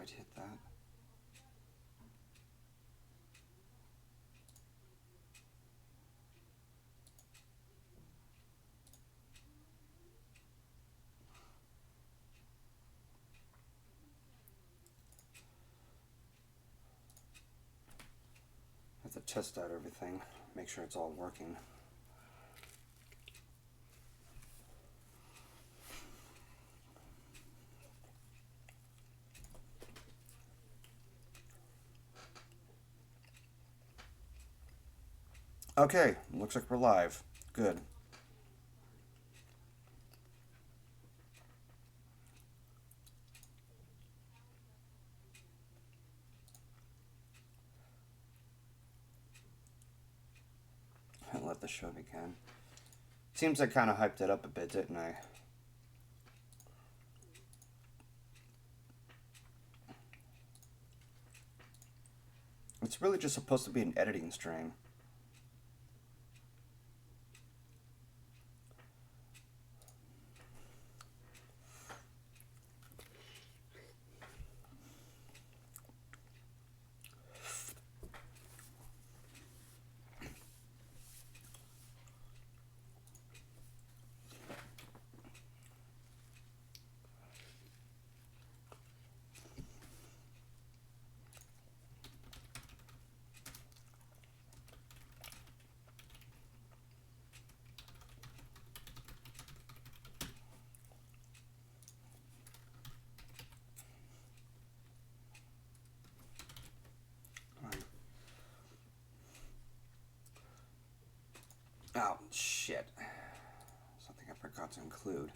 quite hit that. I have to test out everything, make sure it's all working. Okay, looks like we're live. Good. I'll let the show begin. Seems I kind of hyped it up a bit, didn't I? It's really just supposed to be an editing stream. Oh, shit. Something I forgot to include.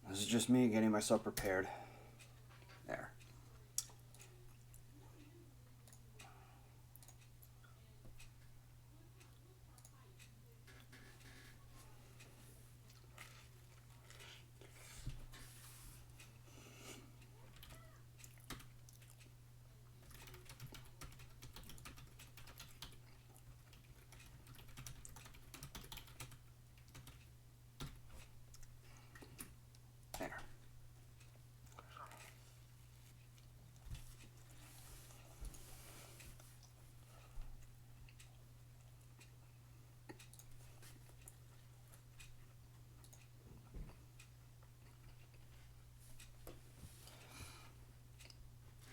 This is just me getting myself prepared. There. There.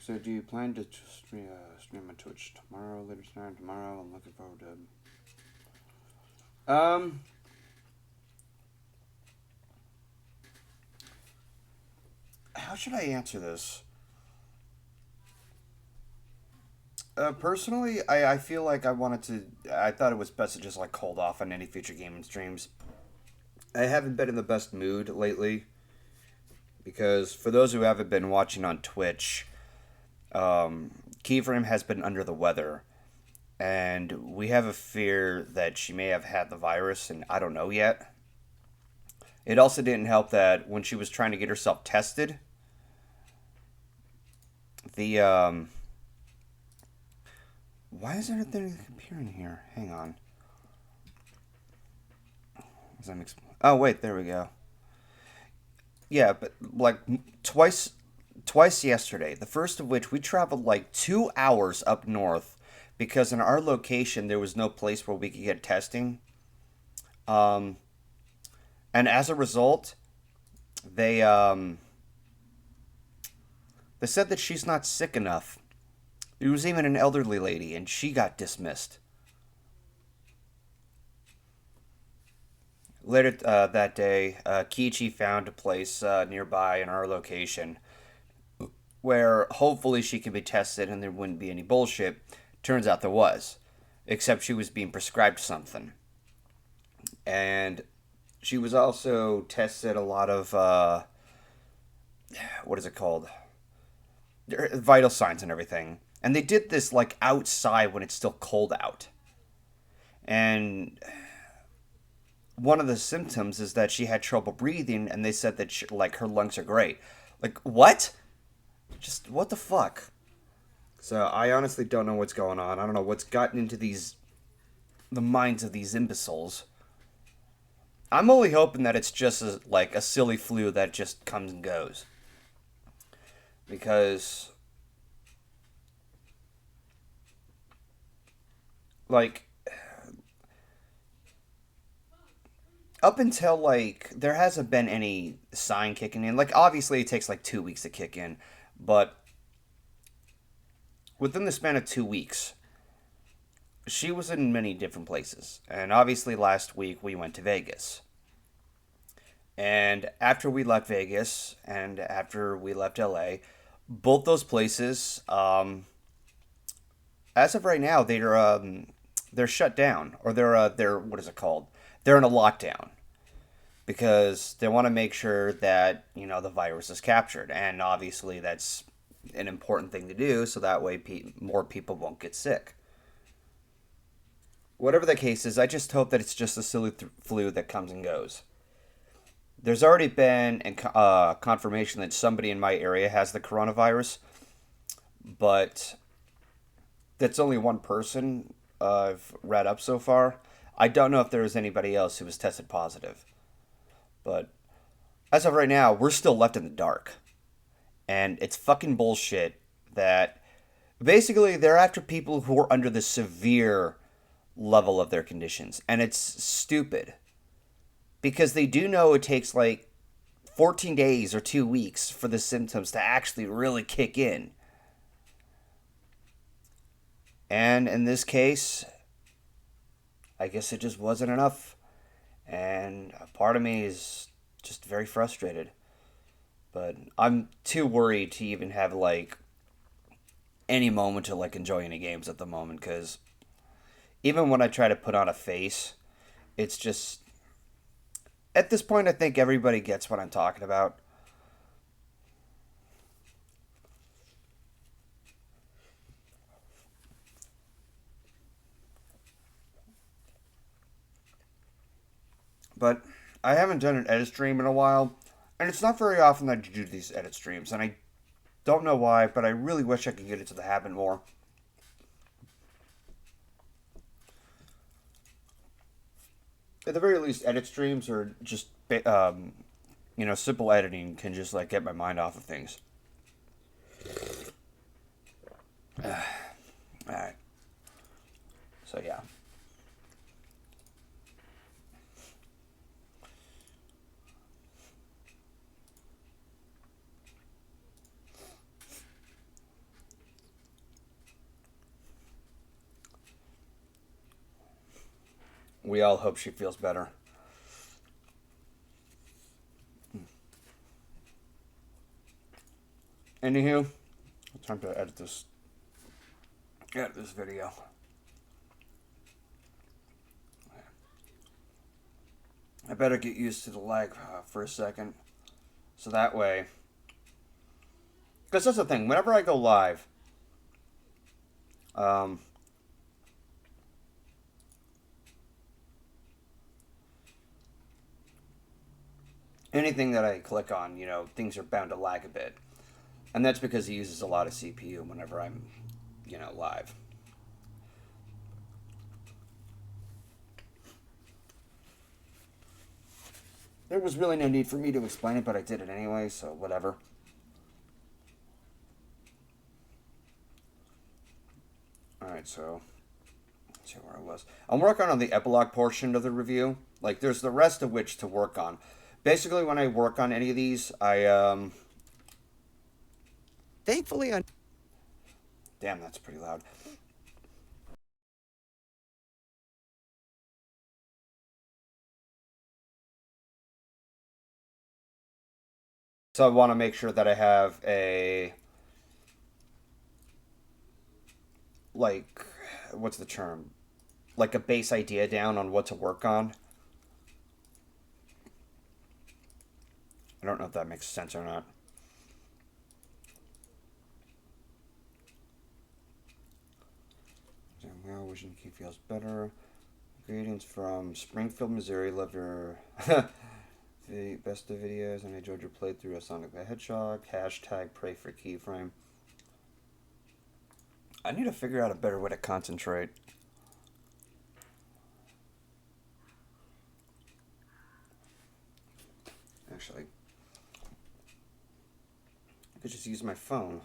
So, do you plan to stream on Twitch tomorrow, later tonight, tomorrow? I'm looking forward to. How should I answer this? Personally, I feel like I thought it was best to just like hold off on any future gaming streams. I haven't been in the best mood lately because for those who haven't been watching on Twitch, Keyframe has been under the weather, and we have a fear that she may have had the virus, and I don't know yet. It also didn't help that when she was trying to get herself tested, the why is there anything appearing here? Hang on. Oh wait, there we go. Yeah, but like twice yesterday. The first of which we traveled like 2 hours up north because in our location there was no place where we could get testing. Um, and as a result, they they said that she's not sick enough. There was even an elderly lady, and she got dismissed. Later that day, Kichi found a place nearby in our location where hopefully she could be tested and there wouldn't be any bullshit. Turns out there was, except she was being prescribed something. And she was also tested a lot of, what is it called? Vital signs and everything. And they did this like outside when it's still cold out. And one of the symptoms is that she had trouble breathing, and they said that like her lungs are great. Like what? Just what the fuck? So I honestly don't know what's going on. I don't know what's gotten into the minds of these imbeciles. I'm only hoping that it's just like a silly flu that just comes and goes. Because, like, up until, like, there hasn't been any sign kicking in. Like, obviously, it takes like 2 weeks to kick in. But within the span of 2 weeks, she was in many different places. And obviously, last week we went to Vegas. And after we left Vegas and after we left LA, both those places, as of right now, they're shut down or they're what is it called? They're in a lockdown because they want to make sure that the virus is captured, and obviously that's an important thing to do so that way more people won't get sick. Whatever the case is, I just hope that it's just a silly flu that comes and goes. There's already been confirmation that somebody in my area has the coronavirus, but that's only one person I've read up so far. I don't know if there was anybody else who was tested positive, but as of right now, we're still left in the dark, and it's fucking bullshit that basically they're after people who are under the severe level of their conditions, and it's stupid because they do know it takes like 14 days or 2 weeks for the symptoms to actually really kick in. And in this case, I guess it just wasn't enough. And a part of me is just very frustrated. But I'm too worried to even have like any moment to like enjoy any games at the moment because even when I try to put on a face, it's just at this point I think everybody gets what I'm talking about. But I haven't done an edit stream in a while, and it's not very often that I do these edit streams, and I don't know why, but I really wish I could get into the habit more. At the very least, edit streams or just simple editing can just like get my mind off of things. All right, so yeah, we all hope she feels better. Anywho, time to edit this video. I better get used to the lag for a second, so that way, because that's the thing. Whenever I go live, um, anything that I click on, things are bound to lag a bit, and that's because it uses a lot of CPU whenever I'm, live. There was really no need for me to explain it, but I did it anyway, so whatever. Alright, so let's see where I was. I'm working on the epilogue portion of the review. Like, there's the rest of which to work on. Basically, when I work on any of these, thankfully, I. Damn, that's pretty loud. So I want to make sure that I have like, what's the term? Like a base idea down on what to work on. I don't know if that makes sense or not. Well, wishing he feels better. Greetings from Springfield, Missouri. Love your the best of videos and I enjoyed your playthrough of Sonic the Hedgehog. Hashtag pray for Keyframe. I need to figure out a better way to concentrate. actually. I could just use my phone.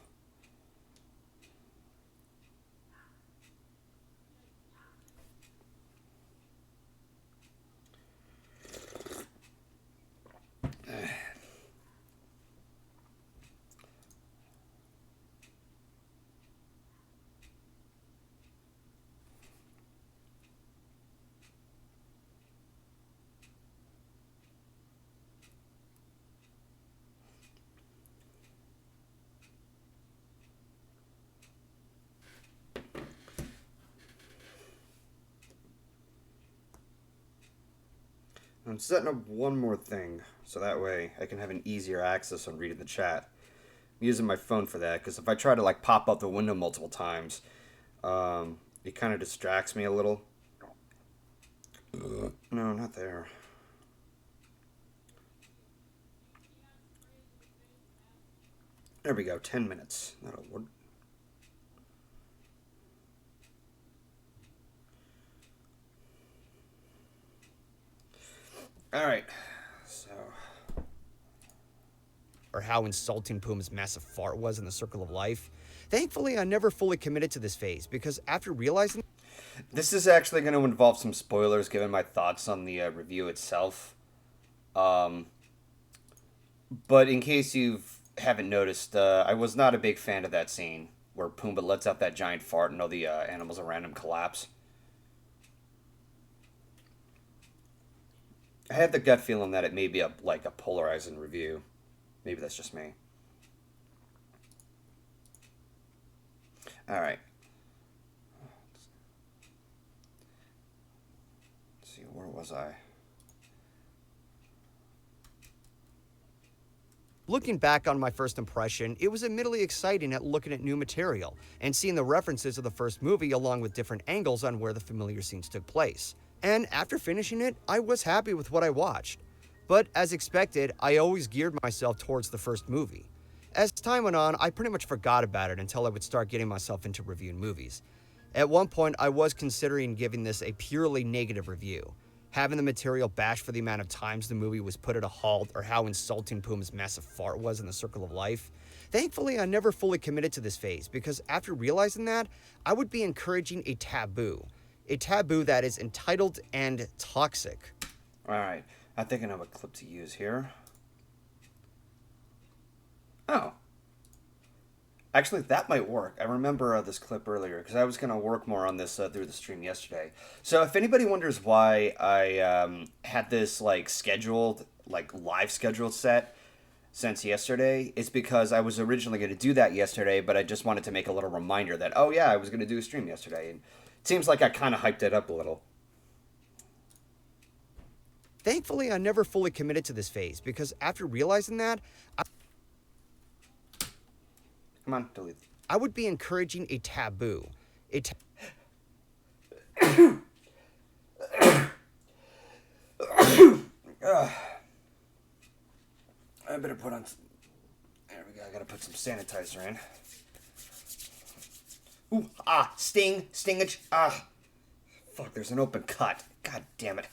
I'm setting up one more thing, so that way I can have an easier access on reading the chat. I'm using my phone for that, because if I try to like pop up the window multiple times, it kind of distracts me a little. No, not there. There we go, 10 minutes. That'll work. Alright, so. Or how insulting Puma's massive fart was in the circle of life. Thankfully, I never fully committed to this phase, because after realizing... This is actually going to involve some spoilers, given my thoughts on the review itself. But in case you haven't noticed, I was not a big fan of that scene, where Pumbaa lets out that giant fart and all the animals around him collapse. I had the gut feeling that it may be a polarizing review. Maybe that's just me. All right. Let's see, where was I? Looking back on my first impression, it was admittedly exciting at looking at new material and seeing the references of the first movie along with different angles on where the familiar scenes took place. And after finishing it, I was happy with what I watched. But as expected, I always geared myself towards the first movie. As time went on, I pretty much forgot about it until I would start getting myself into reviewing movies. At one point, I was considering giving this a purely negative review, having the material bashed for the amount of times the movie was put at a halt or how insulting Puma's massive fart was in the circle of life. Thankfully, I never fully committed to this phase, because after realizing that, I would be encouraging a taboo that is entitled and toxic. Alright, I'm thinking of a clip to use here. Oh. Actually, that might work. I remember this clip earlier, because I was going to work more on this through the stream yesterday. So if anybody wonders why I had this scheduled, live scheduled set since yesterday, it's because I was originally going to do that yesterday, but I just wanted to make a little reminder that, oh yeah, I was going to do a stream yesterday. And it seems like I kind of hyped it up a little. Thankfully, I never fully committed to this phase, because after realizing that, come on, delete. I would be encouraging a taboo. I better put on... There we go, I gotta put some sanitizer in. Ooh, stingage, Fuck, there's an open cut. God damn it.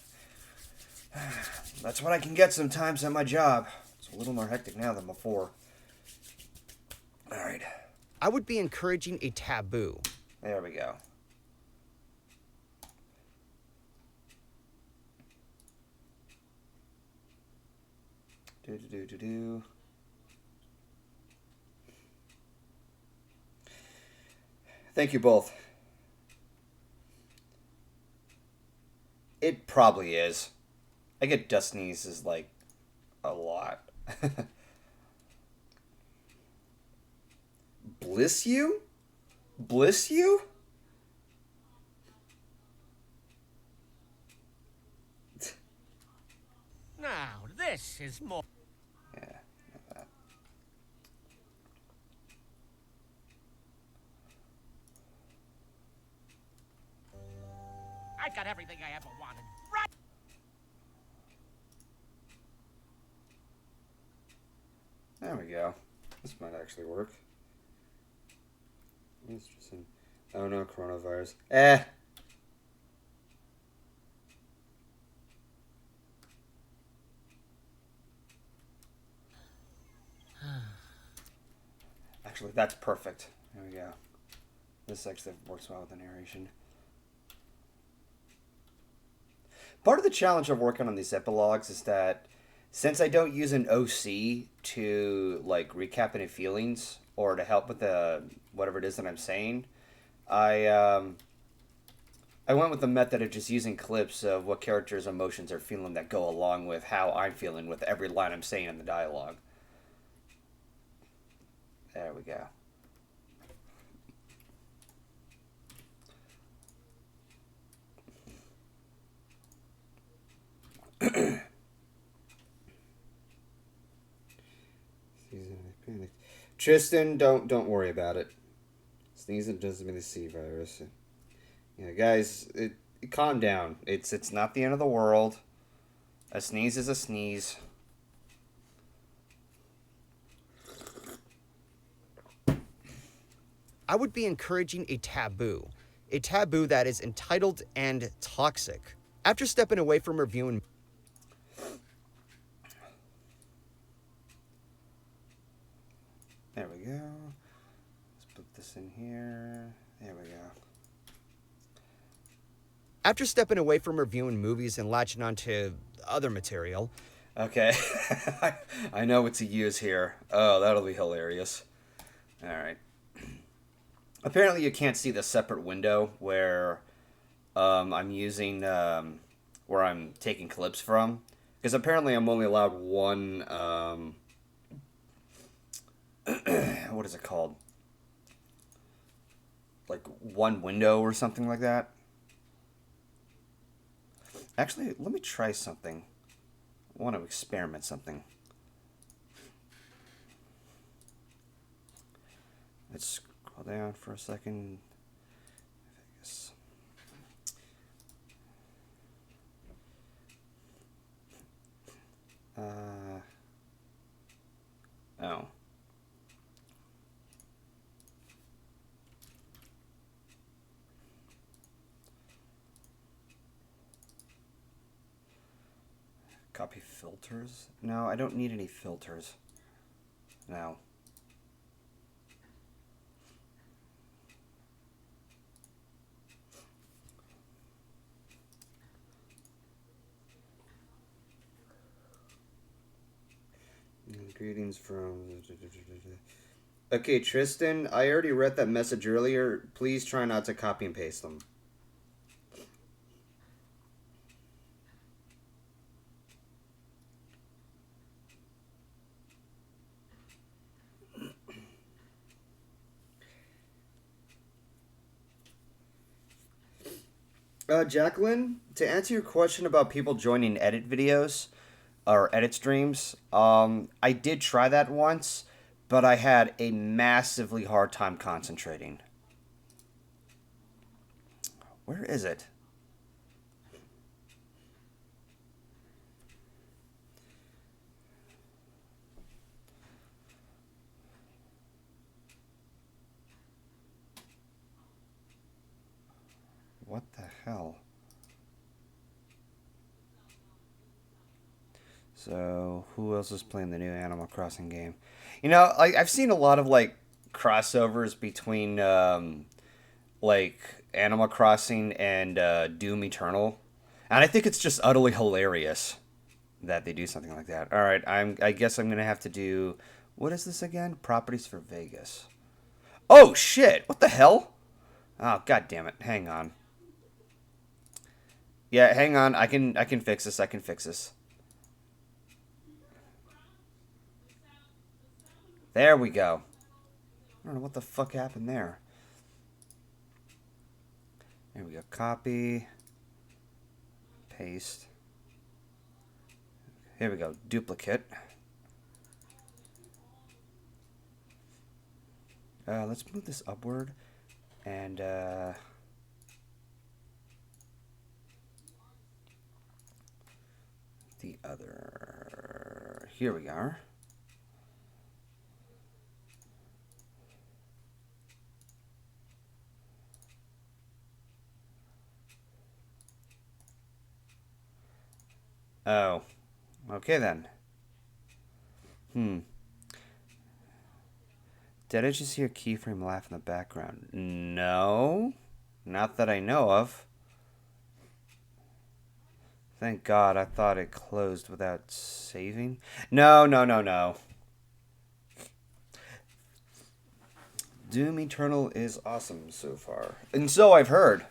That's what I can get sometimes at my job. It's a little more hectic now than before. Alright. I would be encouraging a taboo. There we go. Do. Thank you both. It probably is. I get dust sneezes a lot. Bliss you? Bliss you? Now, this is more... Yeah, not that. I got everything I ever wanted. Right! There we go. This might actually work. It's just an... Oh no, coronavirus. Actually, that's perfect. There we go. This actually works well with the narration. Part of the challenge of working on these epilogues is that since I don't use an OC to like recap any feelings or to help with the whatever it is that I'm saying, I I went with the method of just using clips of what characters' emotions are feeling that go along with how I'm feeling with every line I'm saying in the dialogue. There we go. Tristan, don't worry about it. Sneezing doesn't mean the C virus. Yeah, guys, calm down. It's not the end of the world. A sneeze is a sneeze. I would be encouraging a taboo that is entitled and toxic. After stepping away from reviewing, There we go. Let's put this in here. There we go. after stepping away from reviewing movies and latching onto other material, Okay. I know what to use here. Oh, that'll be hilarious. All right. Apparently, you can't see the separate window where I'm using where I'm taking clips from, because apparently I'm only allowed one. What is it called? Like one window or something like that. Actually, let me try something. I want to experiment something. Let's scroll down for a second. Vegas. Oh. Copy filters? No, I don't need any filters. No. Greetings from... Okay, Tristan, I already read that message earlier. Please try not to copy and paste them. Jacqueline, to answer your question about people joining edit videos or edit streams, I did try that once, but I had a massively hard time concentrating. Where is it? What the hell? So, who else is playing the new Animal Crossing game? You know, I've seen a lot of like crossovers between like Animal Crossing and Doom Eternal, and I think it's just utterly hilarious that they do something like that. All right, I guess I'm gonna have to do, what is this again? Properties for Vegas. Oh shit! What the hell? Oh god damn it! Hang on. Yeah, hang on. I can fix this. I can fix this. There we go. I don't know what the fuck happened there. There we go. Copy. Paste. Here we go. Duplicate. Let's move this upward. And, the other. Here we are. Oh. Okay then. Did I just hear Keyframe laugh in the background? No. Not that I know of. Thank God, I thought it closed without saving. No, no, no, no. Doom Eternal is awesome so far. And so I've heard.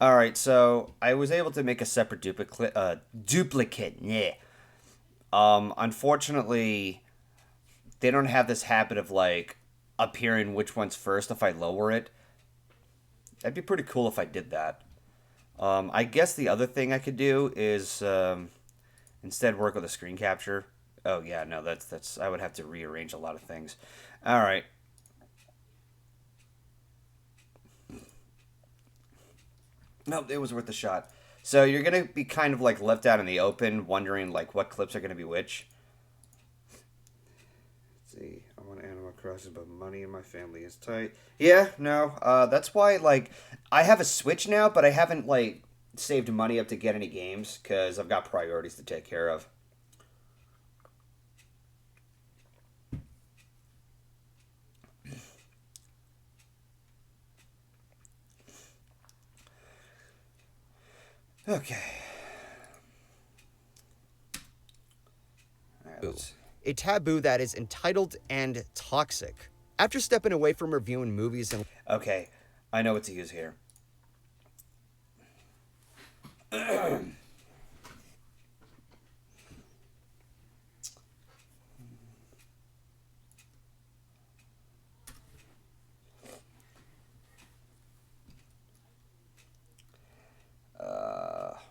Alright, so I was able to make a separate duplicate. Yeah. Unfortunately, they don't have this habit of, like, appearing which one's first if I lower it. That'd be pretty cool if I did that. I guess the other thing I could do is instead work with a screen capture. Oh yeah, no, that's I would have to rearrange a lot of things. All right. Nope, it was worth a shot. So you're gonna be kind of like left out in the open, wondering like what clips are gonna be which. Let's see, I want Animal Crossing, but money in my family is tight. Yeah, no, that's why like I have a Switch now, but I haven't like saved money up to get any games because I've got priorities to take care of. Okay. All right, let's... A taboo that is entitled and toxic. After stepping away from reviewing movies and... Okay, I know what to use here.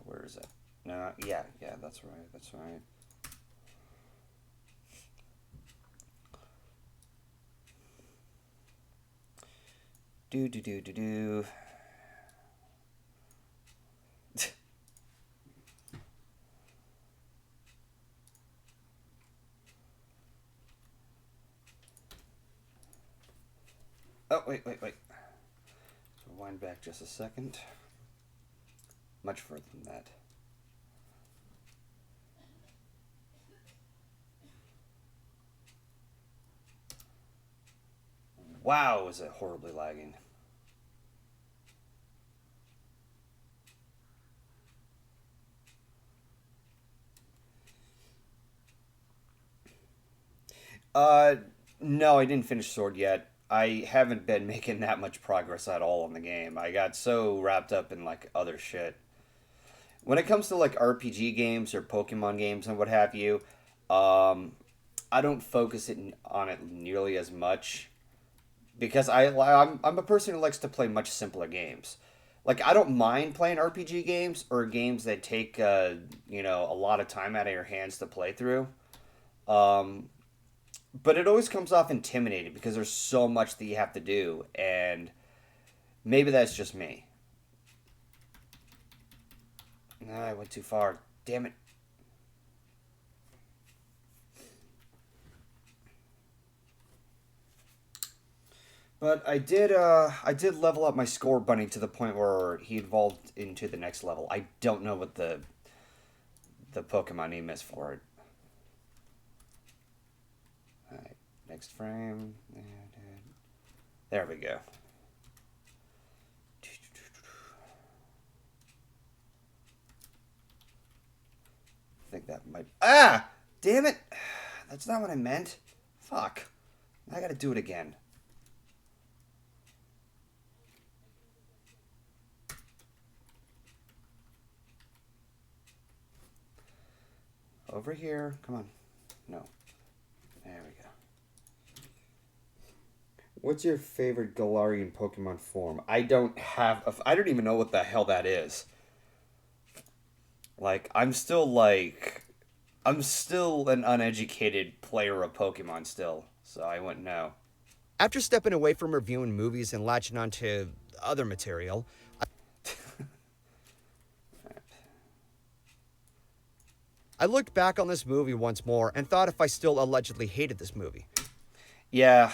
Where is it? No, yeah, that's right, that's right. Do. Oh, wait. Rewind back just a second. Much further than that. Wow, is it horribly lagging. No, I didn't finish Sword yet. I haven't been making that much progress at all in the game. I got so wrapped up in like other shit. When it comes to like RPG games or Pokemon games and what have you, I don't focus on it nearly as much because I'm a person who likes to play much simpler games. Like I don't mind playing RPG games or games that take a lot of time out of your hands to play through. Um, but it always comes off intimidating because there's so much that you have to do, and maybe that's just me. Nah, I went too far. Damn it. But I did level up my score bunny to the point where he evolved into the next level. I don't know what the Pokemon name is for it. Alright, next frame. There we go. I think that might... Ah! Damn it! That's not what I meant. Fuck. I gotta do it again. Over here. Come on. No. There we go. What's your favorite Galarian Pokemon form? I don't even know what the hell that is. Like, I'm still an uneducated player of Pokemon still, so I wouldn't know. After stepping away from reviewing movies and latching onto other material, I looked back on this movie once more and thought if I still allegedly hated this movie. Yeah,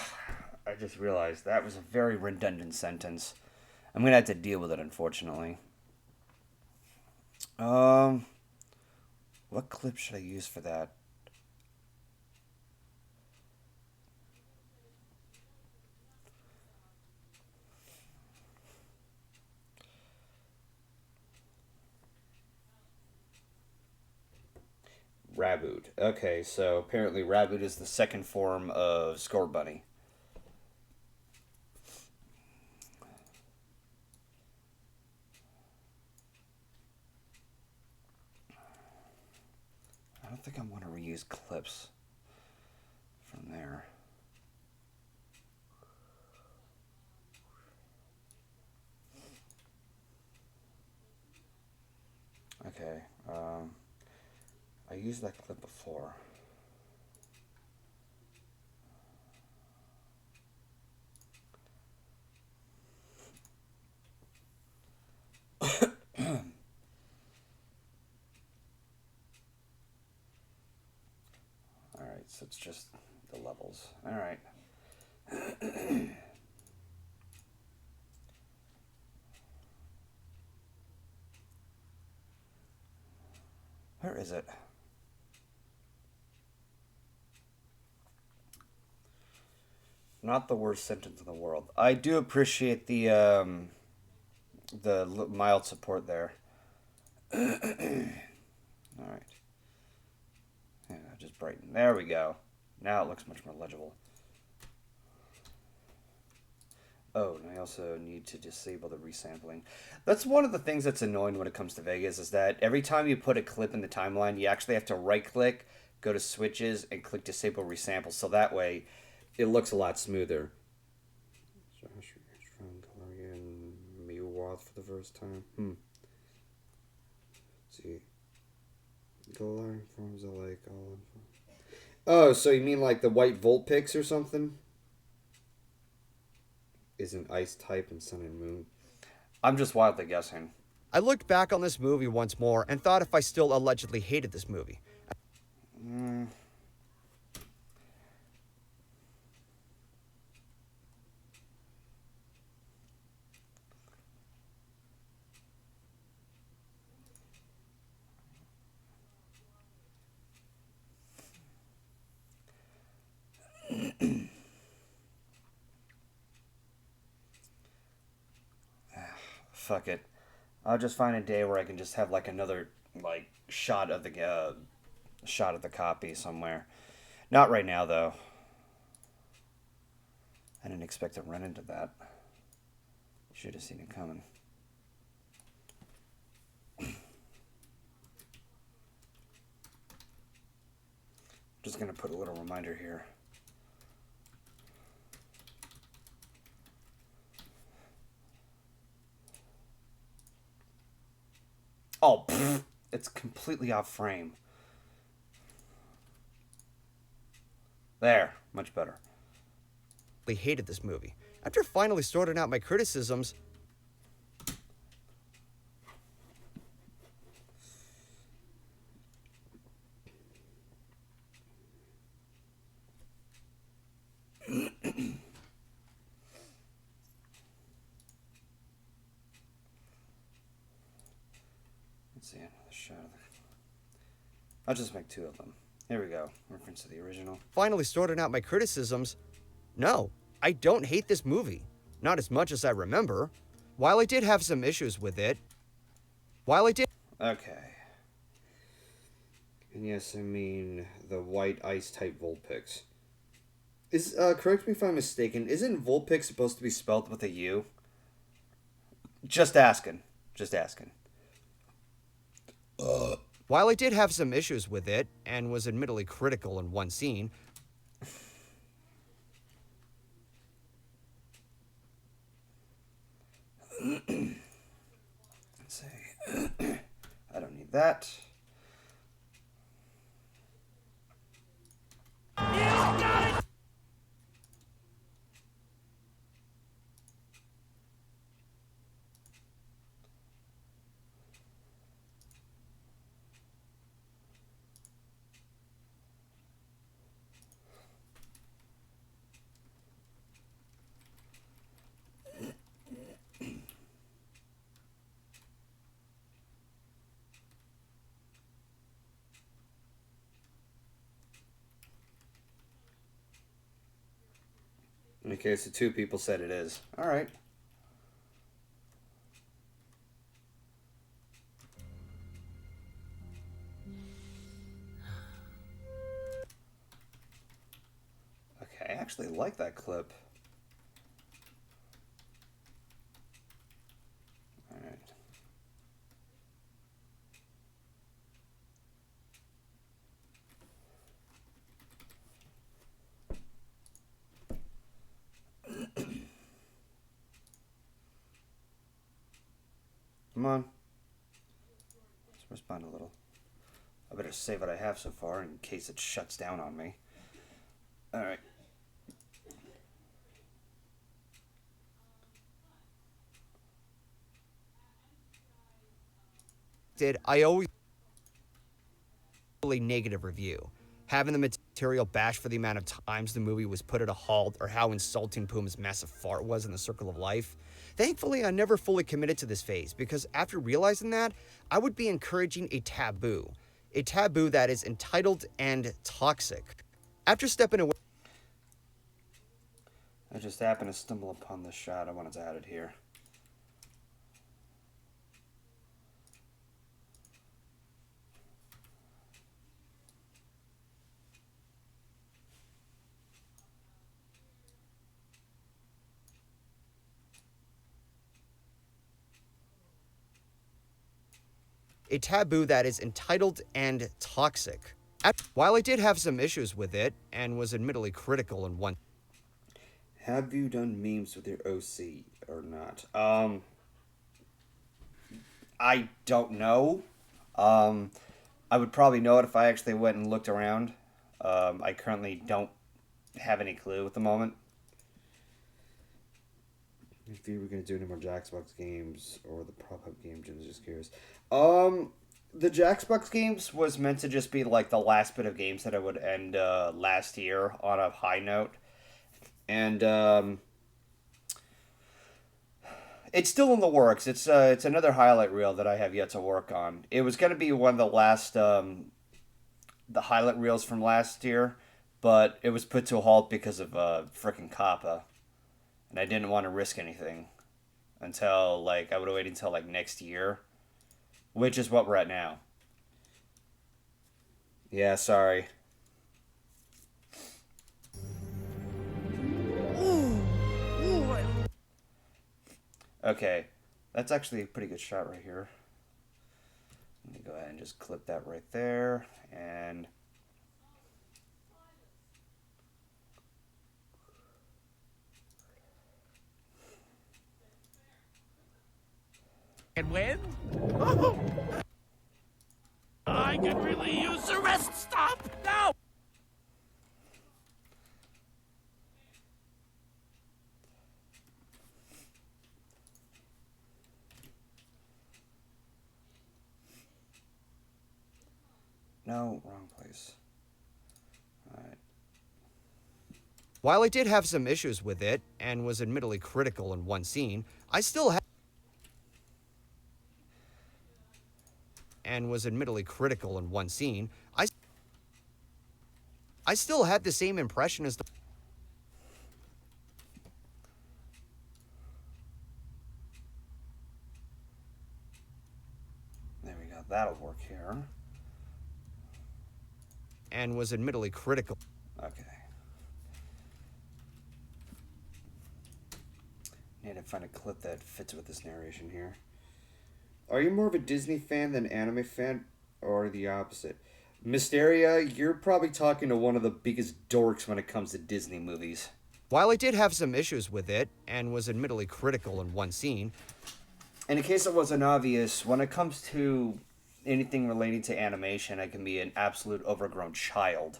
I just realized that was a very redundant sentence. I'm gonna have to deal with it, unfortunately. Um, what clip should I use for that? Raboot. Okay, so apparently Raboot is the second form of Scorbunny. I don't think I want to reuse clips from there. Okay, I used that clip before. Alright, so it's just the levels. Alright. Where is it? Not the worst sentence in the world. I do appreciate the mild support there. All right. Yeah, just brighten. There we go. Now it looks much more legible. Oh, and I also need to disable the resampling. That's one of the things that's annoying when it comes to Vegas is that every time you put a clip in the timeline, you actually have to right-click, go to switches, and click disable resample. So that way, it looks a lot smoother. Josh Armstrong calling in Mewath for the first time. Let's see. The alarm forms are like all. Oh, so you mean like the white Vulpix or something? Is an ice type in Sun and Moon. I'm just wildly guessing. I looked back on this movie once more and thought if I still allegedly hated this movie. Fuck it. I'll just find a day where I can just have like another like shot of the copy somewhere. Not right now though. I didn't expect to run into that. Should have seen it coming. Just gonna put a little reminder here. Oh, pfft, it's completely off frame. There, much better. I hated this movie. After finally sorting out my criticisms, Let's see another shot of the... I'll just make two of them. Here we go. Reference to the original. No, I don't hate this movie. Not as much as I remember. While I did have some issues with it, Okay. And yes, I mean the white ice type Vulpix. Is correct me if I'm mistaken, isn't Vulpix supposed to be spelled with a U? Just asking. Just asking. While I did have some issues with it, and was admittedly critical in one scene, Let's see. I don't need that. Okay, so two people said it is. All right. actually like that clip. Alright. Come on. Let's respond a little. I better save what I have so far in case it shuts down on me. Alright. I always really negative review. Having the material bashed for the amount of times the movie was put at a halt or how insulting Puma's massive fart was in The Circle of Life. Thankfully, I never fully committed to this phase because after realizing that, I would be encouraging a taboo that is entitled and toxic. After stepping away, I just happened to stumble upon this shot. I wanted to add it here. a taboo that is entitled and toxic. While I did have some issues with it and was admittedly critical in one. Have you done memes with your OC or not? I don't know. I would probably know it if I actually went and looked around. I currently don't have any clue at the moment. If you were going to do any more Jackbox games or the prop up game, Jim's just curious. The Jackbox games was meant to just be like the last bit of games that I would end last year on a high note. And it's still in the works. It's another highlight reel that I have yet to work on. It was going to be one of the last the highlight reels from last year, but it was put to a halt because of frickin' COPPA. And I didn't want to risk anything until, like, I would wait until, like, next year. Which is what we're at now. Yeah, sorry. Okay. That's actually a pretty good shot right here. Let me go ahead and just clip that right there. And... And win? I could really use a rest stop. No! No, wrong place. Alright. While I did have some issues with it and was admittedly critical in one scene, I still had I still had the same impression as the There we go. That'll work here. and was admittedly critical. Okay. Need to find a clip that fits with this narration here. Are you more of a Disney fan than anime fan, or the opposite? Mysteria, you're probably talking to one of the biggest dorks when it comes to Disney movies. While I did have some issues with it and was admittedly critical in one scene, And in case it wasn't obvious, when it comes to anything relating to animation, I can be an absolute overgrown child.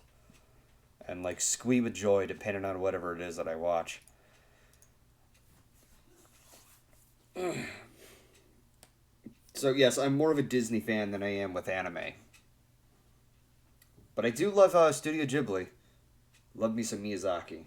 And like squeal with joy depending on whatever it is that I watch. So yes, I'm more of a Disney fan than I am with anime. But I do love Studio Ghibli. Love me some Miyazaki.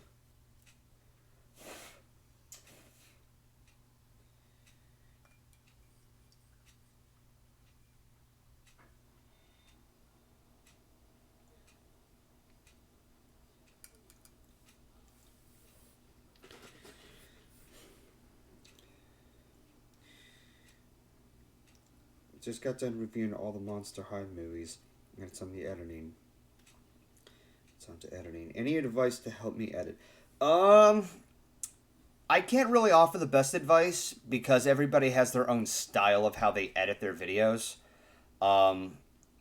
Just got done reviewing all the Monster High movies, and it's on the editing. It's on to editing. Any advice to help me edit? Um, I can't really offer the best advice because everybody has their own style of how they edit their videos. Um,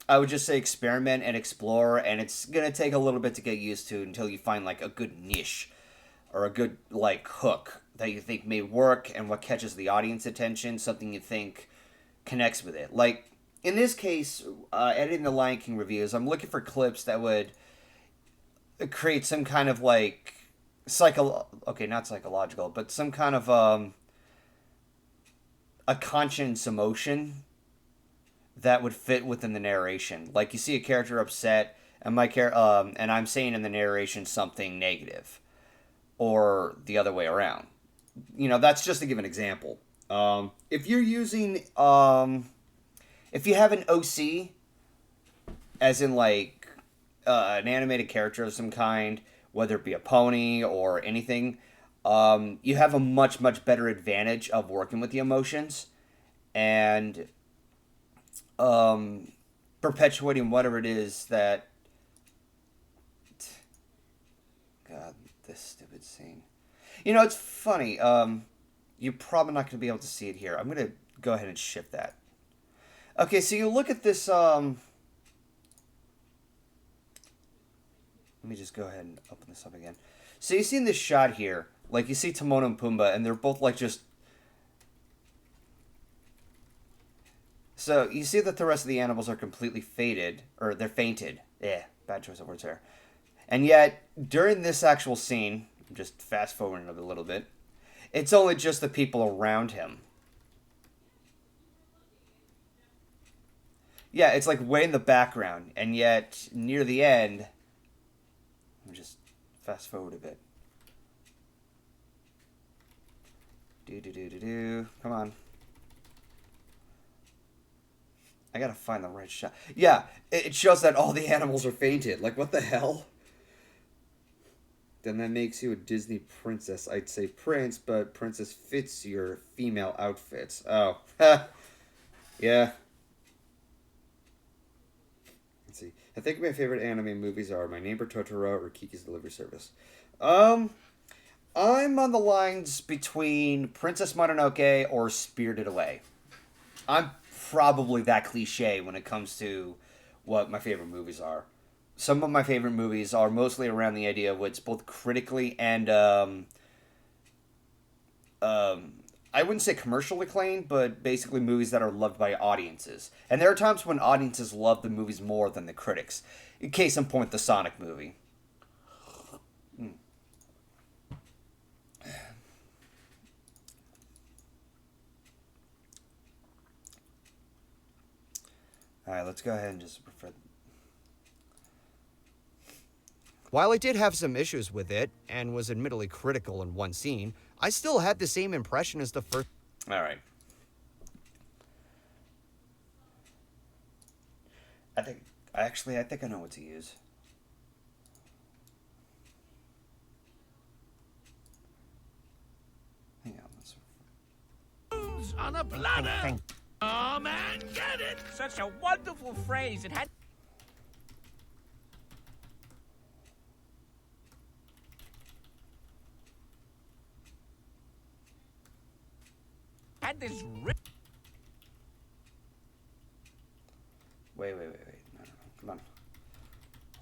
I would just say experiment and explore, and it's gonna take a little bit to get used to until you find like a good niche or a good like hook that you think may work and what catches the audience attention, something you think connects with it. Like in this case, editing the Lion King reviews, I'm looking for clips that would create some kind of like not psychological, but some kind of a conscience emotion that would fit within the narration. Like you see a character upset, and and I'm saying in the narration something negative, or the other way around. You know, that's just to give an example. If you're using, if you have an OC, as in like an animated character of some kind, whether it be a pony or anything, you have a much better advantage of working with the emotions and perpetuating whatever it is that. God, this stupid scene. You know, it's funny. You're probably not going to be able to see it here. I'm going to go ahead and shift that. Okay, so you look at this. Let me just go ahead and open this up again. So you see in this shot here, like you see Timon and Pumbaa, and they're both like just. So you see that the rest of the animals are completely faded, or they're fainted. Yeah, bad choice of words there. And yet, during this actual scene, I'm just fast forwarding a little bit, it's only just the people around him. Yeah, it's like way in the background, and yet near the end, I'm just fast forward a bit. Come on. I gotta find the right shot. Yeah, it shows that all the animals are fainted. Like, what the hell? Then that makes you a Disney princess. I'd say prince, but princess fits your female outfits. Oh. Yeah. Let's see. I think my favorite anime movies are My Neighbor Totoro or Kiki's Delivery Service. I'm on the lines between Princess Mononoke or Spirited Away. I'm probably that cliche when it comes to what my favorite movies are. Some of my favorite movies are mostly around the idea of what's both critically and I wouldn't say commercial acclaim, but basically movies that are loved by audiences. And there are times when audiences love the movies more than the critics. Case in point, the Sonic movie. Alright, let's go ahead and just refer. While I did have some issues with it, and was admittedly critical in one scene, I still had the same impression as the first. Alright. I think I know what to use. Hang on, let's. On a platter. Oh man, get it! Such a wonderful phrase. It had this Wait. No. Come on.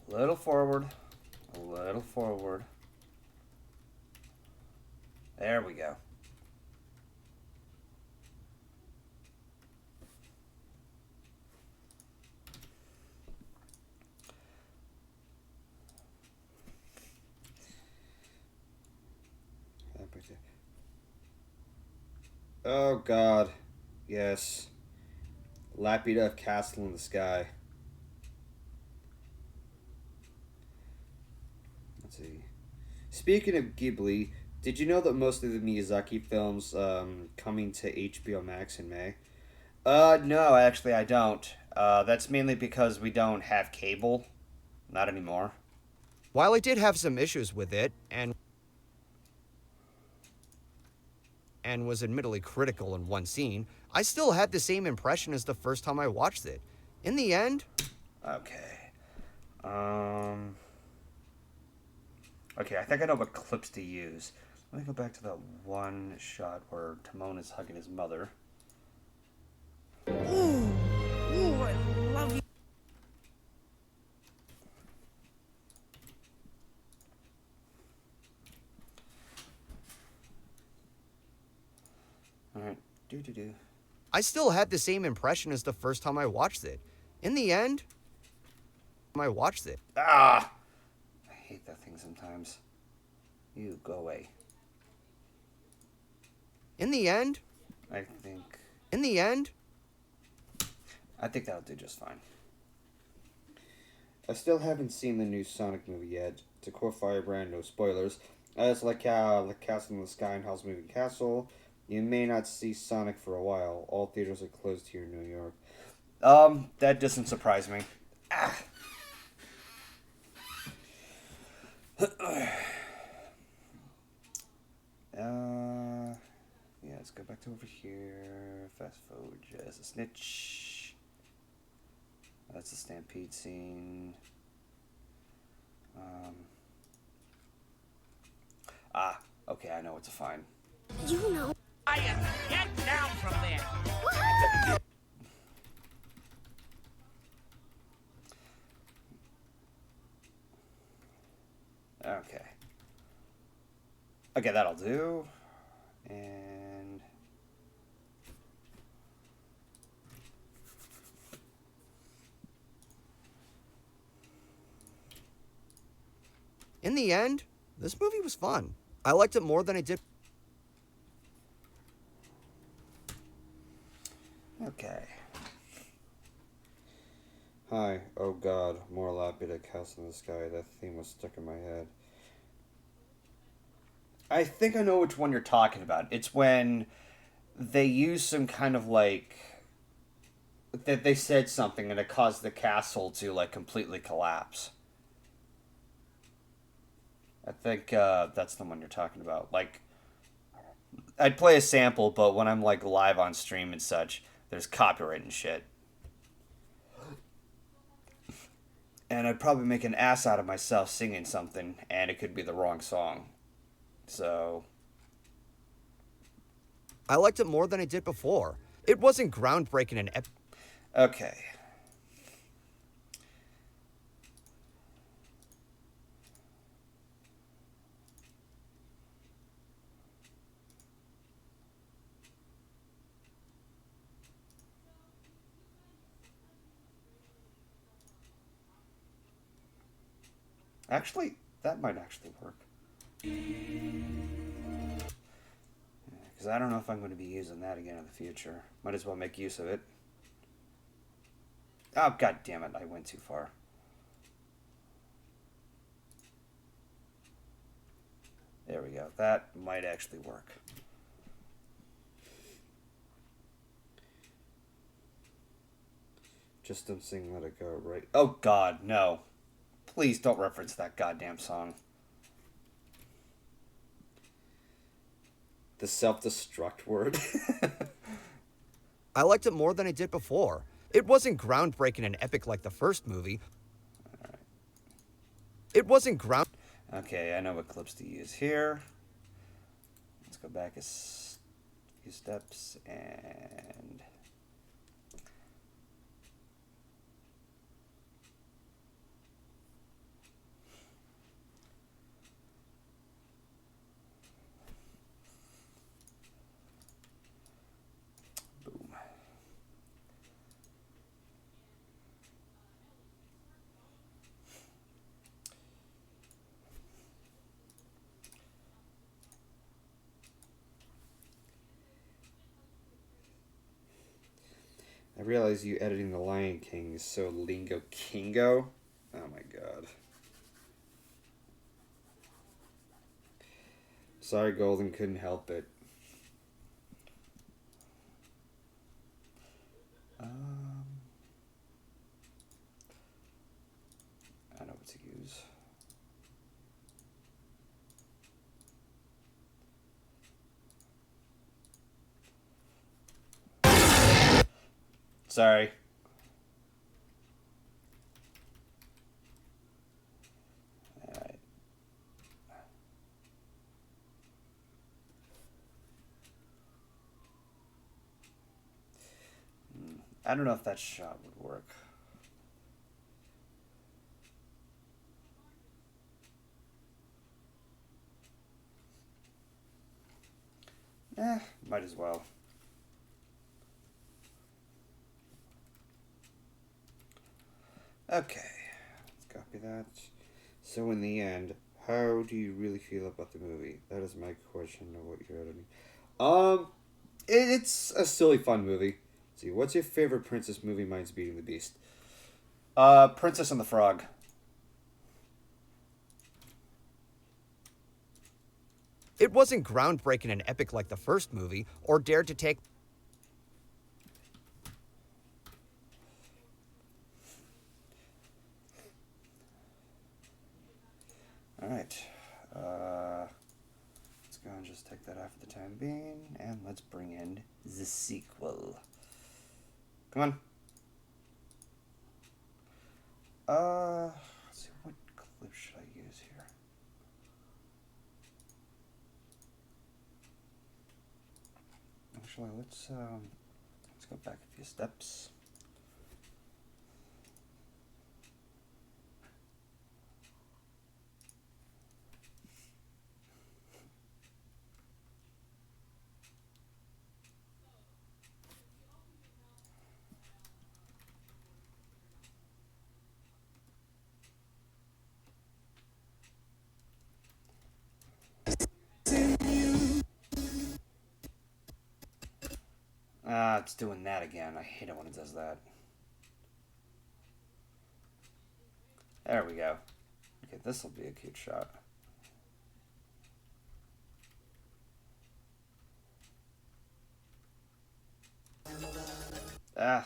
A little forward. A little forward. There we go. Oh God. Yes. Laputa Castle in the Sky. Let's see. Speaking of Ghibli, did you know that most of the Miyazaki films coming to HBO Max in May? No, actually I don't. That's mainly because we don't have cable. Not anymore. While I did have some issues with it, and was admittedly critical in one scene, I still had the same impression as the first time I watched it. In the end... Okay. Okay, I think I know what clips to use. Let me go back to that one shot where Timon is hugging his mother. Ooh, I love you. Alright, do. I still had the same impression as the first time I watched it. In the end, I watched it. Ah! I hate that thing sometimes. You, go away. In the end, I think... in the end, I think that'll do just fine. I still haven't seen the new Sonic movie yet. To quote Firebrand, no spoilers. It's like Castle in the Sky and Howl's Moving Castle. You may not see Sonic for a while. All theaters are closed here in New York. That doesn't surprise me. Ah. Yeah, let's go back to over here. Fast forward as a snitch. That's the stampede scene. Okay, I know what to find. You know. I am get down from there. Woohoo! Okay. Okay, that'll do. And... in the end, this movie was fun. I liked it more than I did. Okay. Hi. Oh God. More Lapida Castle in the Sky. That theme was stuck in my head. I think I know which one you're talking about. It's when they use some kind of like... that they said something and it caused the castle to like completely collapse. I think that's the one you're talking about. Like, I'd play a sample, but when I'm like live on stream and such, there's copyright and shit. And I'd probably make an ass out of myself singing something, and it could be the wrong song. So... I liked it more than I did before. It wasn't groundbreaking and epic. Okay. Actually, that might actually work. Because I don't know if I'm going to be using that again in the future. Might as well make use of it. Oh, god damn it, I went too far. There we go. That might actually work. Just don't sing Let It Go, right? Oh god, no. Please don't reference that goddamn song. The self-destruct word. I liked it more than I did before. It wasn't groundbreaking and epic like the first movie. Right. It wasn't ground... Okay, I know what clips to use here. Let's go back a few steps and... boom. I realize you editing The Lion King is so lingo kingo. Oh my god. Sorry, Golden, couldn't help it. I know what to use. Sorry. Alright. I don't know if that shot would work. Might as well. Okay, let's copy that. So in the end, how do you really feel about the movie? That is my question of what you're editing. It's a silly, fun movie. Let's see, what's your favorite princess movie? Mine's Beauty and the Beast. Princess and the Frog. It wasn't groundbreaking and epic like the first movie, or dared to take. Alright. Let's go and just take that out for the time being, and let's bring in the sequel. Come on. Let's see, what clip should I use here? Actually, let's go back a few steps. It's doing that again. I hate it when it does that. There we go. Okay, this will be a cute shot. Dumb.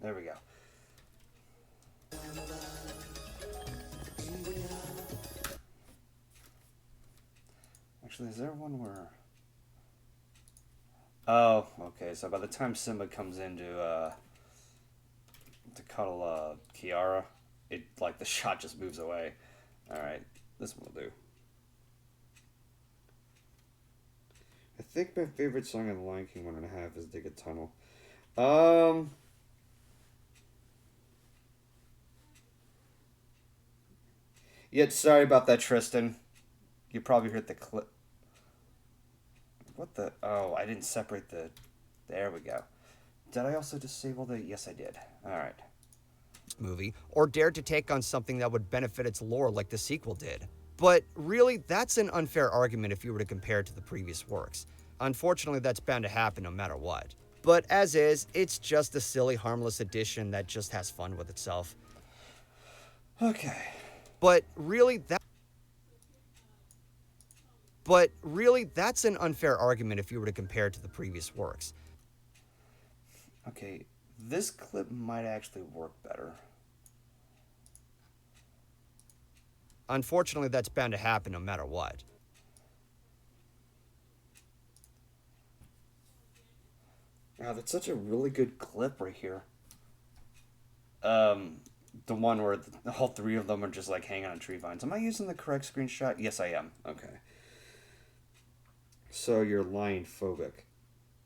There we go. Actually, is there one where... Oh, okay. So by the time Simba comes in to cuddle Kiara, it like the shot just moves away. All right, this one will do. I think my favorite song in The Lion King 1.5 is "Dig a Tunnel." Yeah, sorry about that, Tristan. You probably heard the clip. What the? Oh, I didn't separate the... There we go. Did I also disable the... Yes, I did. Alright. Movie, or dared to take on something that would benefit its lore like the sequel did. But really, that's an unfair argument if you were to compare it to the previous works. Unfortunately, that's bound to happen no matter what. But as is, it's just a silly, harmless addition that just has fun with itself. Okay. But really, that's an unfair argument if you were to compare it to the previous works. Okay, this clip might actually work better. Unfortunately, that's bound to happen no matter what. Wow, that's such a really good clip right here. The one where all three of them are just like hanging on tree vines. Am I using the correct screenshot? Yes, I am. Okay. So you're lion phobic.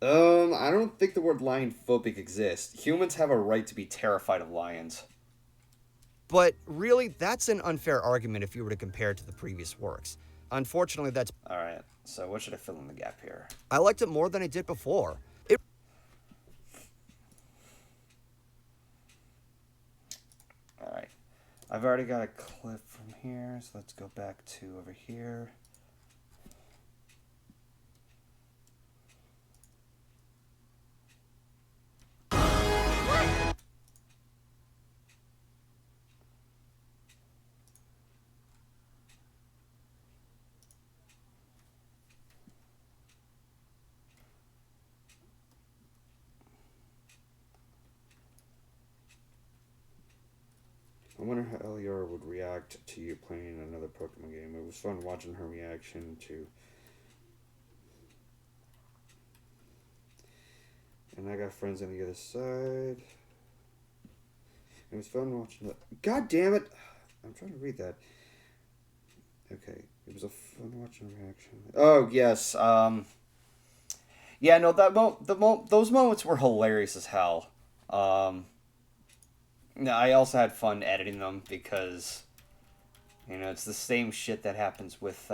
I don't think the word lion phobic exists. Humans have a right to be terrified of lions. But really, that's an unfair argument if you were to compare it to the previous works. Unfortunately, that's... Alright, so what should I fill in the gap here? I liked it more than I did before. Alright. I've already got a clip from here, so let's go back to over here. I wonder how Eliora would react to you playing another Pokemon game. It was fun watching her reaction to... And I got friends on the other side. It was fun watching the... God damn it! I'm trying to read that. Okay. It was a fun watching reaction. Oh, yes. Yeah, no, those moments were hilarious as hell. Um, no, I also had fun editing them because it's the same shit that happens with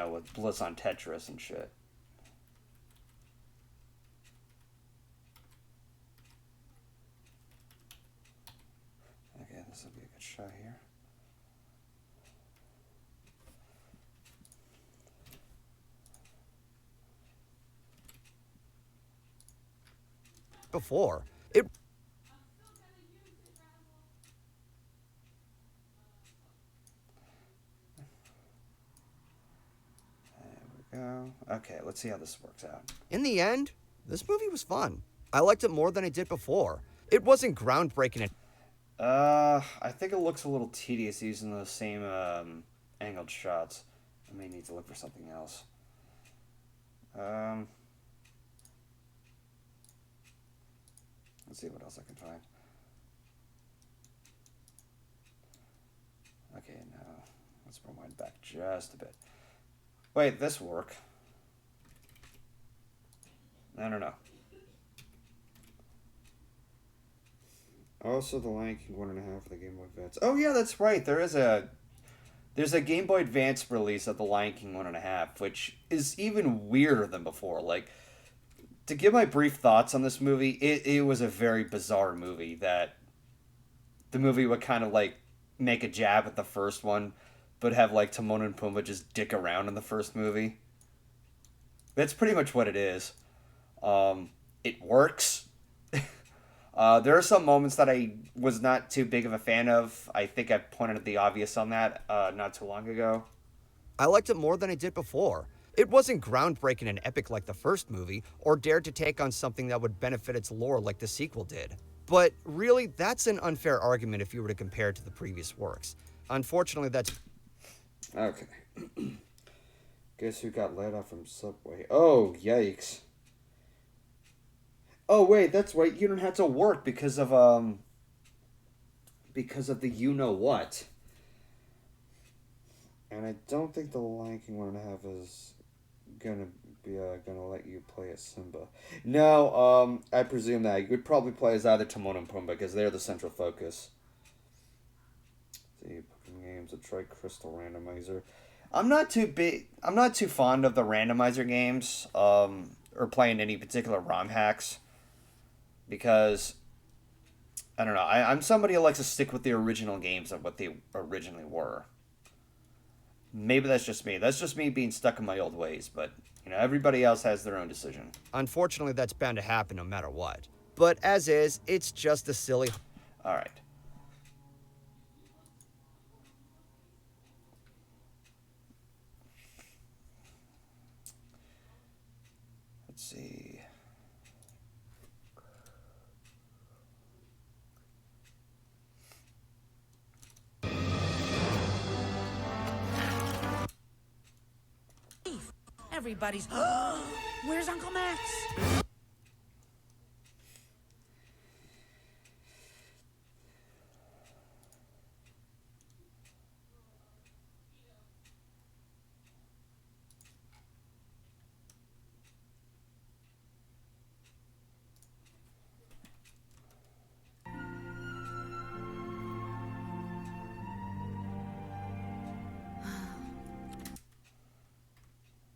with Bliss on Tetris and shit. Okay, this will be a good shot here. Before. It Go. Okay, let's see how this works out. In the end, this movie was fun. I liked it more than I did before. It wasn't groundbreaking. I think it looks a little tedious using those same angled shots. I may need to look for something else. Let's see what else I can find. Okay, now let's rewind back just a bit. Wait, this work? I don't know. Also, the Lion King 1.5 for the Game Boy Advance. Oh yeah, that's right. There's a Game Boy Advance release of the Lion King 1.5, which is even weirder than before. Like, to give my brief thoughts on this movie, it was a very bizarre movie that the movie would kind of like make a jab at the first one, but have like Timon and Pumbaa just dick around in the first movie. That's pretty much what it is. It works. There are some moments that I was not too big of a fan of. I think I pointed at the obvious on that not too long ago. I liked it more than I did before. It wasn't groundbreaking and epic like the first movie, or dared to take on something that would benefit its lore like the sequel did. But really, that's an unfair argument if you were to compare it to the previous works. Unfortunately, that's... Okay. Guess who got let off from Subway? Oh, yikes. Oh, wait, that's right. You don't have to work because of the you-know-what. And I don't think the Lion King 1.5 is gonna let you play as Simba. No, I presume that you would probably play as either Timon and Pumbaa because they're the central focus. The Pokemon games, a Tri-Crystal Randomizer. I'm not too fond of the randomizer games, or playing any particular ROM hacks, because I don't know. I'm somebody who likes to stick with the original games and what they originally were. Maybe that's just me. That's just me being stuck in my old ways, but everybody else has their own decision. Unfortunately, that's bound to happen no matter what. But as is, it's just a silly... All right. Let's see. Everybody's. Where's Uncle Max?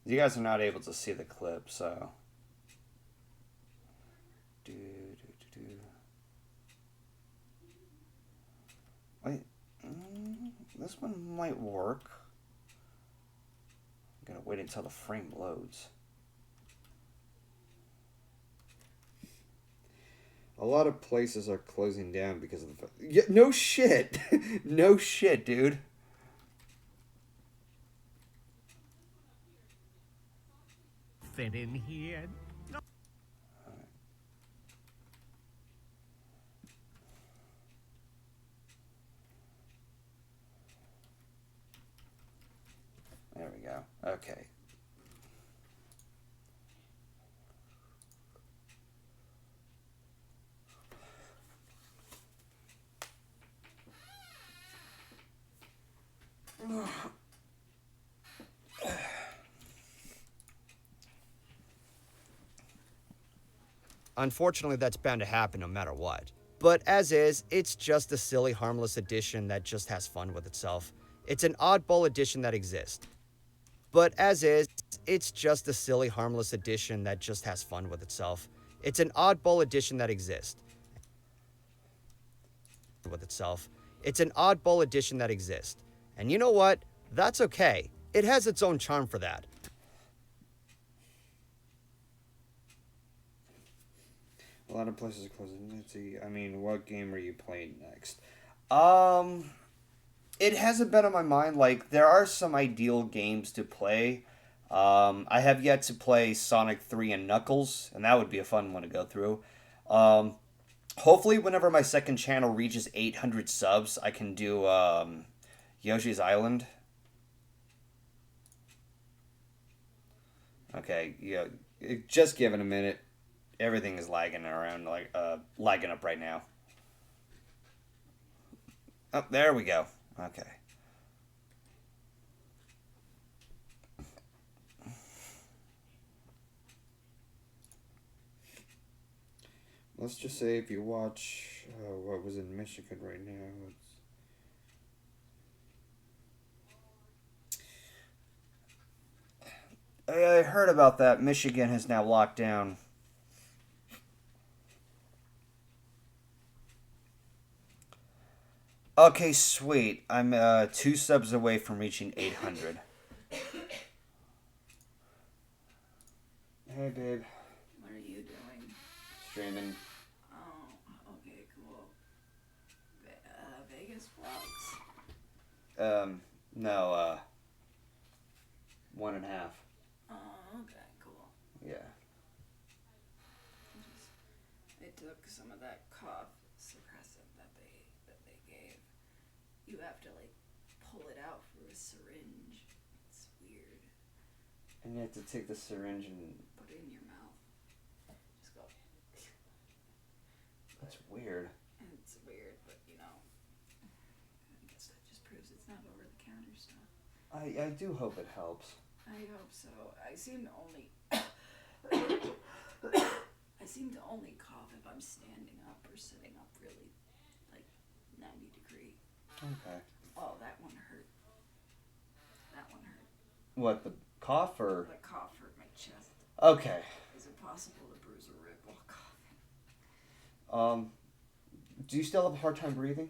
You guys are not able to see the clip, so. Wait, this one might work. I'm gonna wait until the frame loads. A lot of places are closing down because of the. Yeah, no shit, no shit, dude. Fit in here. There we go. Okay. Unfortunately, that's bound to happen no matter what. But as is, it's just a silly, harmless addition that just has fun with itself. It's an oddball addition that exists. But as is, it's just a silly, harmless addition that just has fun with itself. It's an oddball addition that exists. With itself. It's an oddball addition that exists. And you know what? That's okay. It has its own charm for that. A lot of places are closing. Let's see. I mean, what game are you playing next? It hasn't been on my mind. Like, there are some ideal games to play. I have yet to play Sonic 3 and Knuckles, and that would be a fun one to go through. Hopefully, whenever my second channel reaches 800 subs, I can do Yoshi's Island. Okay, yeah, just give it a minute. Everything is lagging around, lagging up right now. Oh, there we go. Okay. Let's just say if you watch what was in Michigan right now, I heard about that. Michigan has now locked down. Okay, sweet. I'm 2 subs away from reaching 800. Hey, babe. What are you doing? Streaming. Oh, okay, cool. Vegas vlogs? No, 1.5. Oh, okay, cool. Yeah. They took some of that cough suppressant that they gave. You have to like pull it out through a syringe. It's weird. And you have to take the syringe and... Put it in your mouth. Just go. That's weird. It's weird, but you know, I guess that just proves it's not over the counter stuff. I do hope it helps. I hope so. I seem to only cough if I'm standing up or sitting up really like 90 degree. Okay. Oh, that one hurt. That one hurt. What, the cough or... The cough hurt my chest. Okay. Is it possible to bruise a rib while coughing? Do you still have a hard time breathing?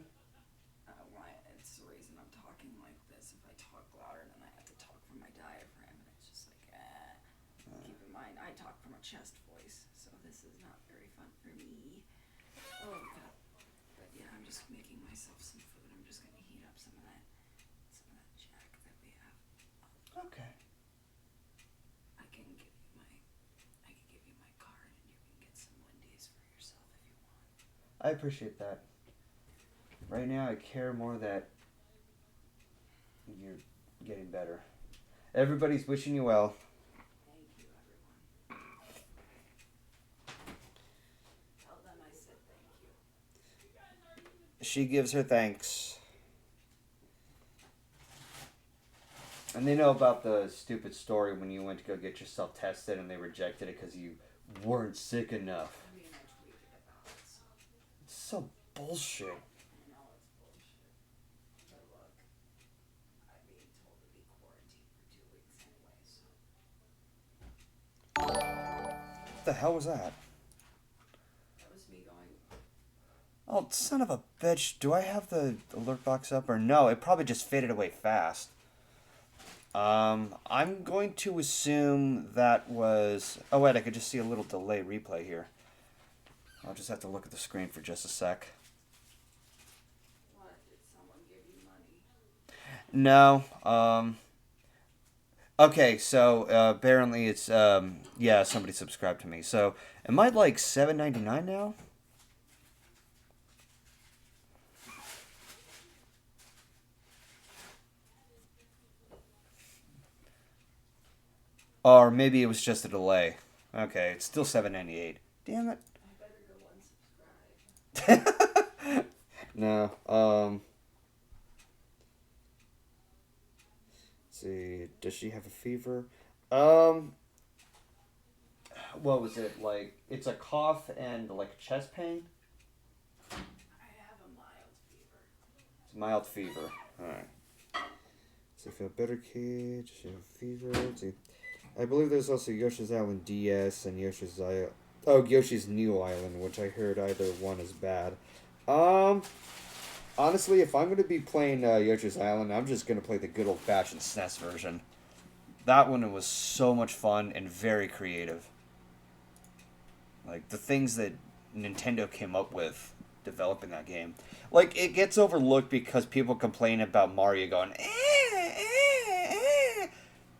Why? It's the reason I'm talking like this. If I talk louder, then I have to talk from my diaphragm, and it's just like, Keep in mind, I talk from a chest voice, so this is not very fun for me. Oh, God. But yeah, I'm just making myself some food. I'm just gonna heat up some of that jack that we have. Okay. I can give you my card, and you can get some Wendy's for yourself if you want. I appreciate that. Right now, I care more that you're getting better. Everybody's wishing you well. Thank you, everyone. Tell them I said thank you. She gives her thanks. And they know about the stupid story when you went to go get yourself tested and they rejected it because you weren't sick enough. I mean, I tweeted about it, so It's so bullshit. I know it's bullshit. But look, I'm being told to be quarantined for 2 weeks anyway, so What the hell was that? that was me going. Oh, son of a bitch. Do I have the alert box up or no? It probably just faded away fast. I'm going to assume that was... Oh, wait, I could just see a little delay replay here. I'll just have to look at the screen for just a sec. What? Did someone give you money? No, okay, so, apparently it's, yeah, somebody subscribed to me. So, am I like $7.99 now? Or maybe it was just a delay. Okay, it's still $7.98. Damn it. I better go unsubscribe. No, let's see, does she have a fever? what was it like? It's a cough and like chest pain. I have a mild fever. It's mild fever. All right. So feel better, Cage. You have fever. See, I believe there's also Yoshi's Island DS and Yoshi's Island. Oh, Yoshi's New Island, which I heard either one is bad. Honestly, if I'm gonna be playing Yoshi's Island, I'm just gonna play the good old fashioned SNES version. That one was so much fun and very creative. Like the things that Nintendo came up with developing that game. Like it gets overlooked because people complain about Mario going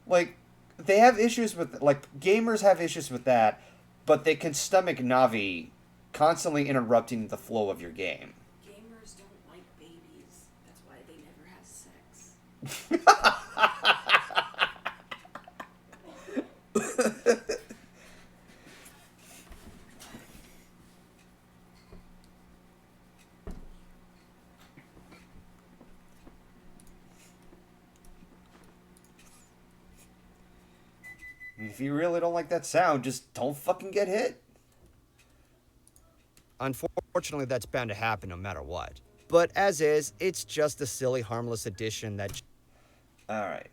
like they have issues with like gamers have issues with that, but they can stomach Navi constantly interrupting the flow of your game. Gamers don't like babies. That's why they never have sex. If you really don't like that sound, just don't fucking get hit. Unfortunately, that's bound to happen no matter what. But as is, it's just a silly, harmless addition that... Alright.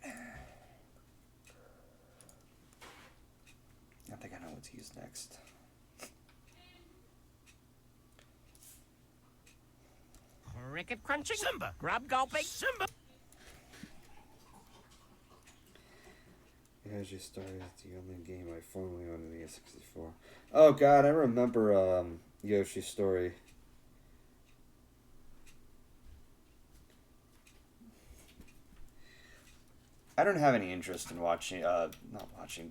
I think I know what to use next. Cricket crunching. Simba. Grub gulping. Simba. Yoshi Story is the only game I formerly owned in the S64. Oh god, I remember Yoshi Story. I don't have any interest in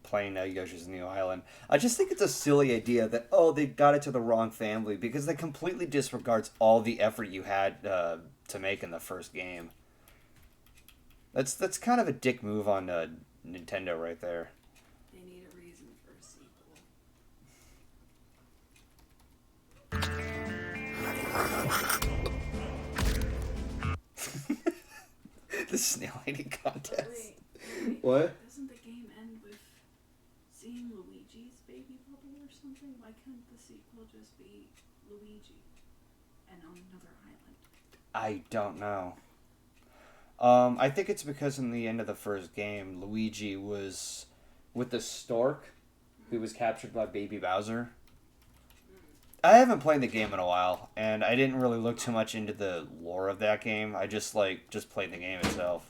playing Yoshi's New Island. I just think it's a silly idea that, oh, they got it to the wrong family, because that completely disregards all the effort you had to make in the first game. That's kind of a dick move on Nintendo right there. They need a reason for a sequel. The snail eating contest. Wait, What? doesn't the game end with seeing Luigi's baby bubble or something? Why can't the sequel just be Luigi and on another island? I don't know. I think it's because in the end of the first game, Luigi was with the stork who was captured by Baby Bowser. I haven't played the game in a while, and I didn't really look too much into the lore of that game. I just played the game itself.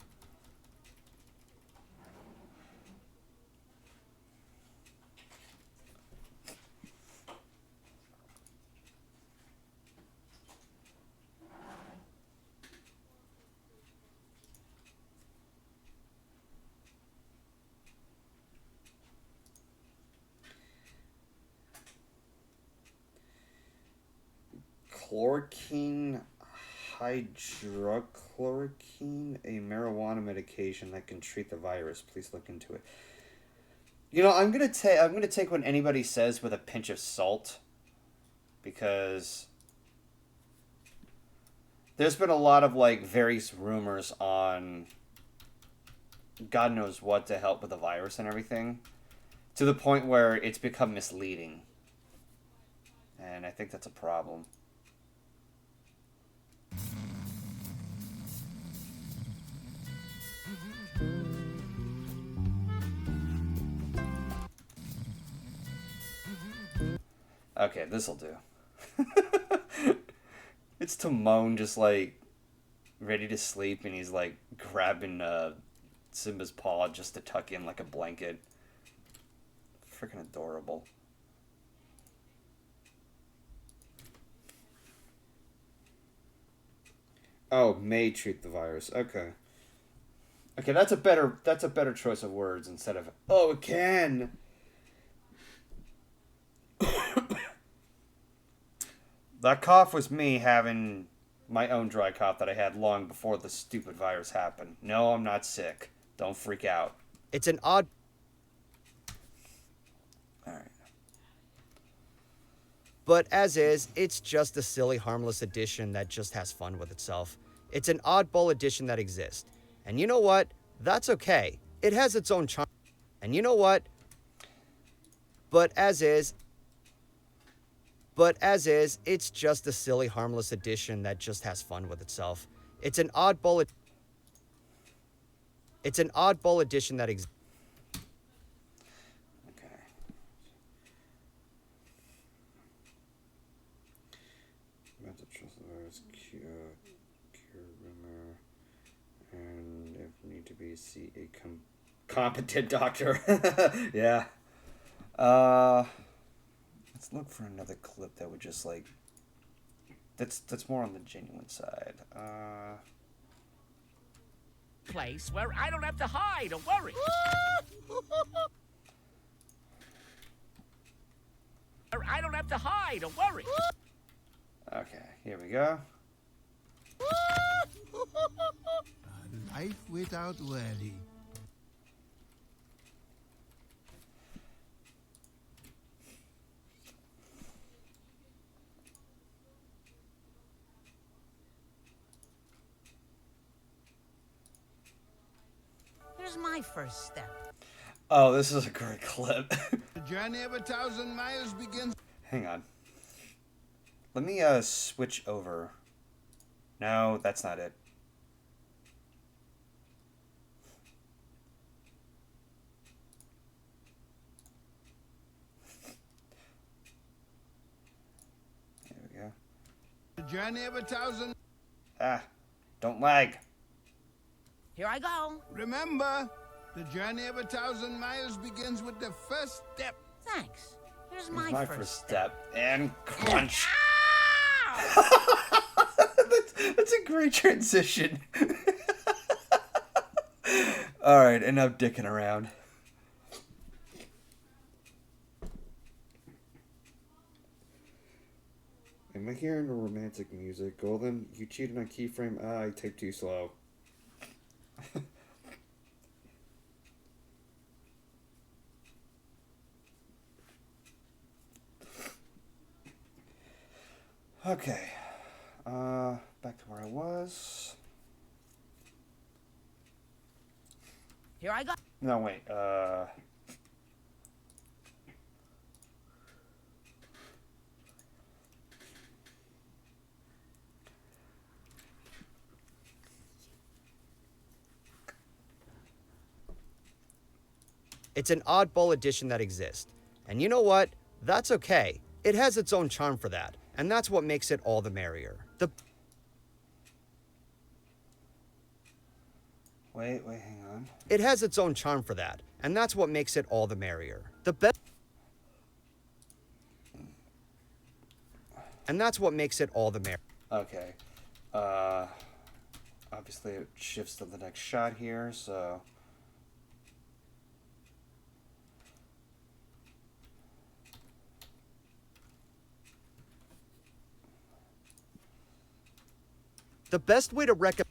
Chloroquine hydrochloroquine, a marijuana medication that can treat the virus. Please look into it. You know, I'm gonna take what anybody says with a pinch of salt, because there's been a lot of like various rumors on God knows what to help with the virus and everything, to the point where it's become misleading, and I think that's a problem. Okay, this'll do. It's Timon just like ready to sleep, and he's like grabbing Simba's paw just to tuck in like a blanket. Freaking adorable. Oh, may treat the virus. Okay. Okay, that's a better choice of words instead of oh, it can. That cough was me having my own dry cough that I had long before the stupid virus happened. No, I'm not sick. Don't freak out. It's an odd... Alright. But as is, it's just a silly, harmless addition that just has fun with itself. It's an oddball addition that exists. And you know what? That's okay. It has its own charm. And you know what? But as is, it's just a silly, harmless addition that just has fun with itself. It's an oddball addition that exists. Okay. About to trust the virus, cure rumor, and if need to be, see a competent doctor. Yeah. Let's look for another clip that would just like. That's more on the genuine side. Place where I don't have to hide or worry. Where I don't have to hide or worry. Okay, here we go. A life without worry. Here's my first step. Oh, this is a great clip. The journey of 1,000 miles begins. Hang on. Let me switch over. No, that's not it. There we go. The journey of 1,000. Ah, don't lag. Here I go. Remember, the journey of 1,000 miles begins with the first step. Thanks. Here's Here's my, first step. And crunch. Ow! That's a great transition. Alright, and I'm dicking around. Am I hearing the romantic music? Golden, you cheated on keyframe. I typed too slow. Okay. Back to where I was. Here I go. No, wait. It's an oddball addition that exists. And you know what? That's okay. It has its own charm for that. And that's what makes it all the merrier. Wait, hang on. It has its own charm for that. And that's what makes it all the merrier. The best. And that's what makes it all the merrier. Okay. Obviously it shifts to the next shot here, so. The best way to recommend.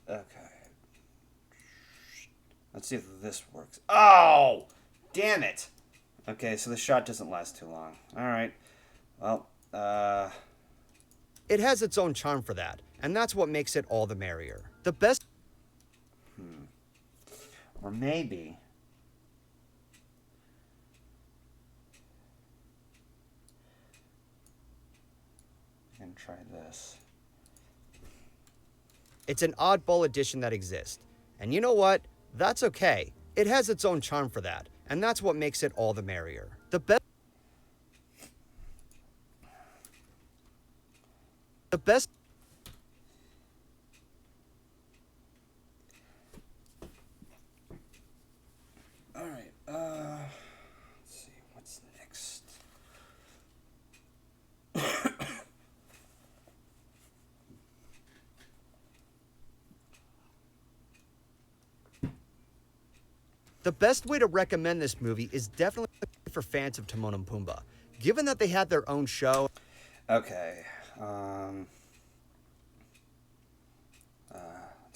Okay. Let's see if this works. Oh! Damn it! Okay, so the shot doesn't last too long. Alright. Well, It has its own charm for that. And that's what makes it all the merrier. The best. or maybe. I'm gonna try this. It's an oddball addition that exists. And you know what? That's okay. It has its own charm for that. And that's what makes it all the merrier. The best. The best. Alright, let's see, what's next? The best way to recommend this movie is definitely for fans of Timon and Pumbaa. Given that they had their own show. Okay, let's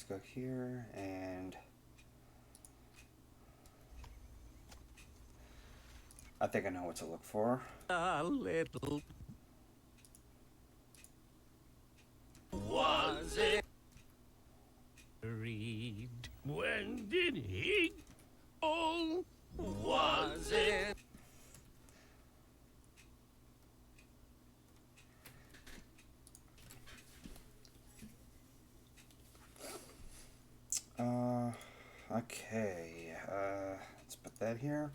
go here and I think I know what to look for. A little. Was it? Read. When did he? Oh, was it? Okay, let's put that here.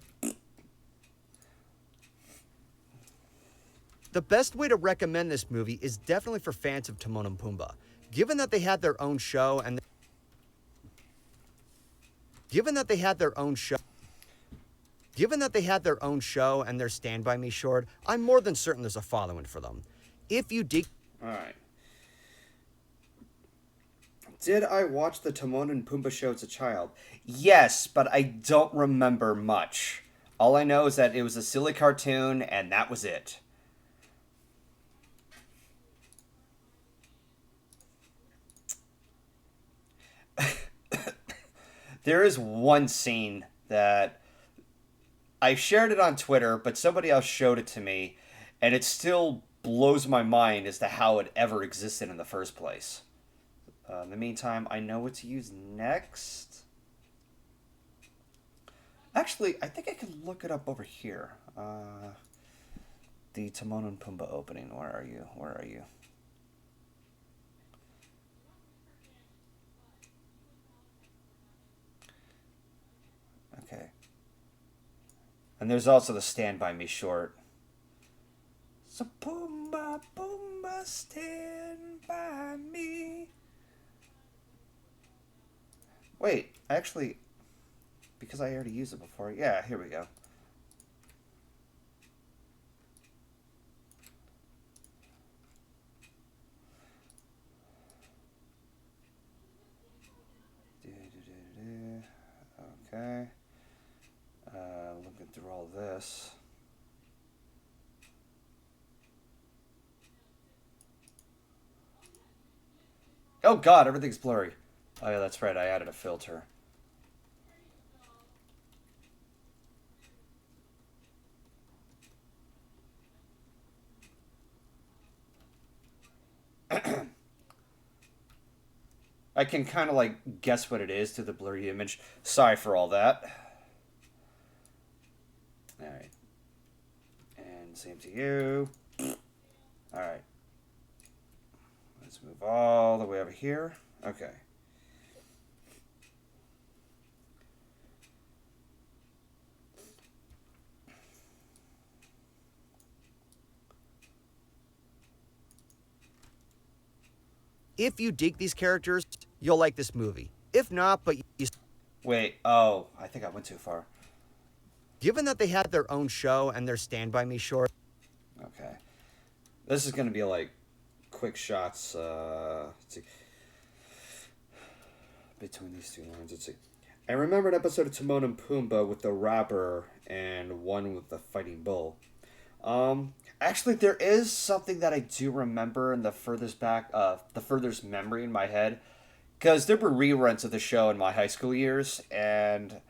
The best way to recommend this movie is definitely for fans of Timon and Pumbaa. Given that they had their own show and their Stand By Me short, I'm more than certain there's a following for them. If you dig... Alright. Did I watch the Timon and Pumbaa show as a child? Yes, but I don't remember much. All I know is that it was a silly cartoon, and that was it. There is one scene that I shared it on Twitter, but somebody else showed it to me, and it still blows my mind as to how it ever existed in the first place. In the meantime, I know what to use next. Actually, I think I can look it up over here. The Timon and Pumbaa opening. Where are you? Where are you? Okay. And there's also the Stand By Me short. So Pumbaa, Pumbaa, stand by me. Wait, actually, because I already used it before. Yeah, here we go. Okay. Looking through all this. Oh god, everything's blurry. Oh yeah, that's right, I added a filter. I can kind of like guess what it is through the blurry image. Sorry for all that. Alright. And same to you. Alright. Let's move all the way over here. Okay. If you dig these characters, you'll like this movie. If not, but you... Wait, oh, I think I went too far. Given that they had their own show and their Stand By Me short... Okay. This is going to be like quick shots, let's see. Between these two lines, let's see. I remember an episode of Timon and Pumbaa with the rapper and one with the fighting bull. Actually, there is something that I do remember in the furthest back, the furthest memory in my head, because there were reruns of the show in my high school years, and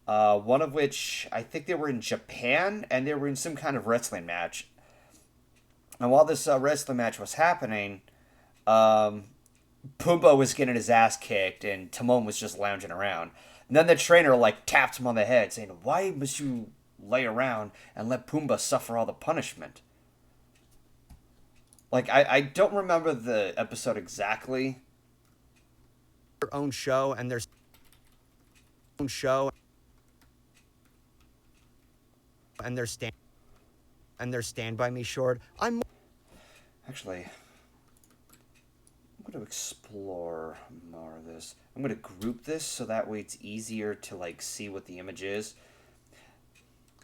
one of which I think they were in Japan, and they were in some kind of wrestling match. And while this wrestling match was happening, Pumbaa was getting his ass kicked, and Timon was just lounging around. And then the trainer like tapped him on the head, saying, "Why must you lay around and let Pumbaa suffer all the punishment?" Like, I don't remember the episode exactly. Their own show and their own show and their Stand By Me short. Actually, I'm going to explore more of this. I'm going to group this so that way it's easier to like see what the image is.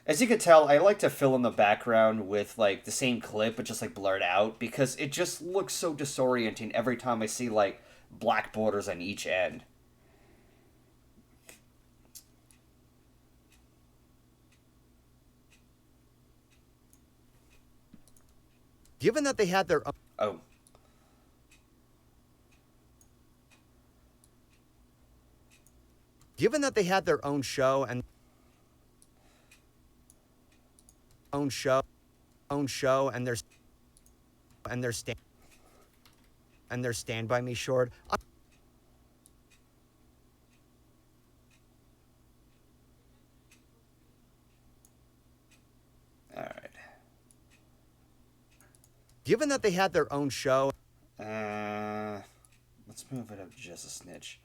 As you can tell, I like to fill in the background with like the same clip but just like blurred out because it just looks so disorienting every time I see like black borders on each end. Given that they had their own... Oh. Given that they had their own show and own show and their Stand By Me short. All right. Given that they had their own show, Let's move it up just a snitch.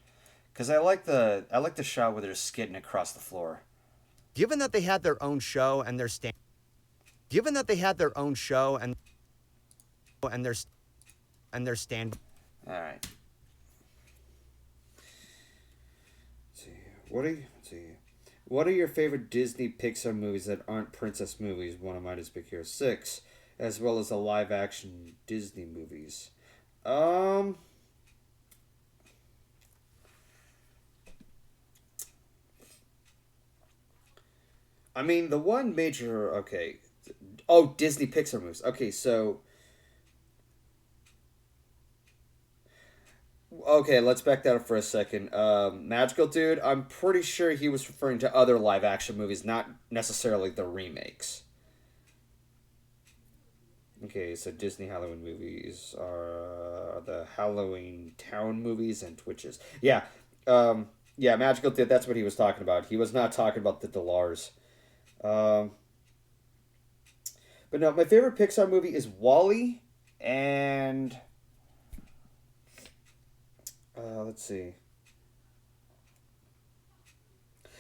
Because I like the shot where they're skidding across the floor. Given that they had their own show and their stand, given that they had their own show and their stand. All right. Let's see. What are your favorite Disney Pixar movies that aren't princess movies? One of mine is Big Hero 6, as well as the live action Disney movies. I mean, the one major, okay. Oh, Disney Pixar movies. Okay, so okay, let's back that up for a second. Magical Dude, I'm pretty sure he was referring to other live action movies, not necessarily the remakes. Okay, so Disney Halloween movies are the Halloween Town movies and Twitches. Yeah, yeah, Magical Dude, that's what he was talking about. He was not talking about the Delars. Um, but no, my favorite Pixar movie is Wall-E, and let's see.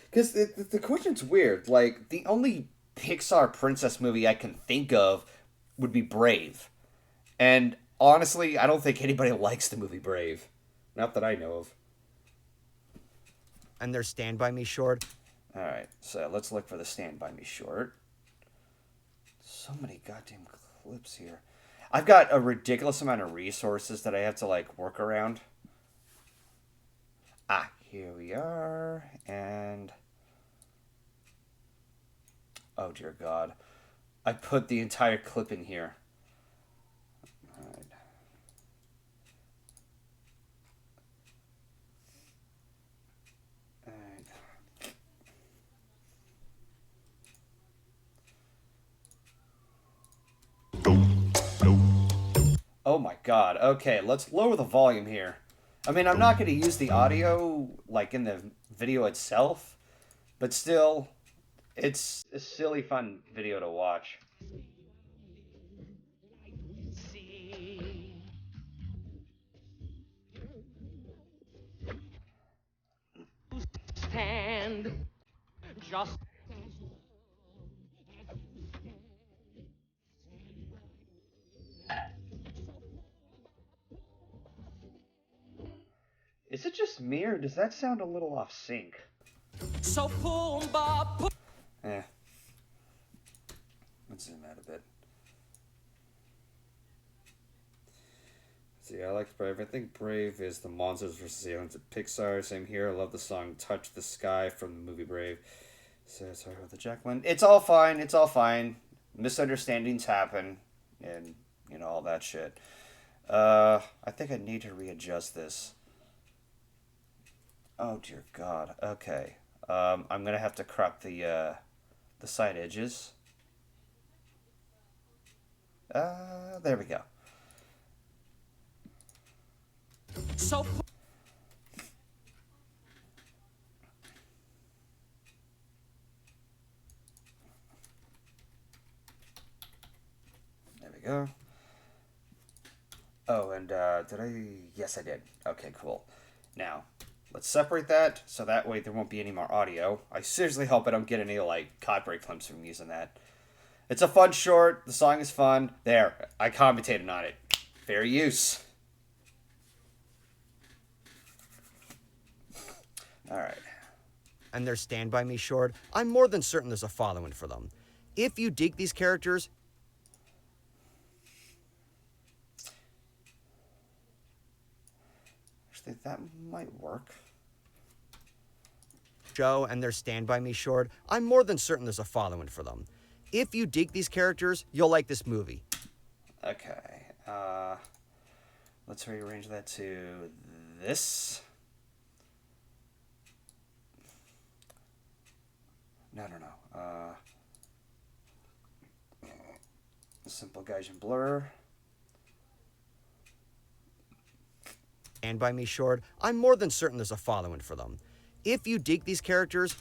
Because the question's weird. Like, the only Pixar princess movie I can think of would be Brave. And honestly, I don't think anybody likes the movie Brave. Not that I know of. And their Stand By Me short. Alright, so let's look for the Stand By Me short. So many goddamn clips here. I've got a ridiculous amount of resources that I have to, like, work around. Ah, here we are. And oh dear God. I put the entire clip in here. Alright. Alright. Oh my God. Okay, let's lower the volume here. I mean, I'm not going to use the audio, like, in the video itself, but still, it's a silly, fun video to watch. Stand. Just. Is it just me, or does that sound a little off sync? So Pumbaa. Let's zoom out a bit. See, I like Brave. I think Brave is the Monsters vs. Aliens at Pixar. Same here. I love the song Touch the Sky from the movie Brave. So, sorry about the Jacqueline. It's all fine. It's all fine. Misunderstandings happen. And, you know, all that shit. I think I need to readjust this. Oh, dear God. Okay. I'm going to have to crop the side edges. There we go. So. There we go. Oh, and did I? Yes, I did. Okay, cool. Now, let's separate that so that way there won't be any more audio. I seriously hope I don't get any, like, copyright claims from using that. It's a fun short. The song is fun. There, I commentated on it. Fair use. Alright. And their Stand By Me short, I'm more than certain there's a following for them. If you dig these characters, Actually, that might work. show and their Stand By Me short, I'm more than certain there's a following for them. If you dig these characters, you'll like this movie. Okay. Let's rearrange that to this. No. Simple Gaussian blur. Stand By Me short, I'm more than certain there's a following for them. If you dig these characters,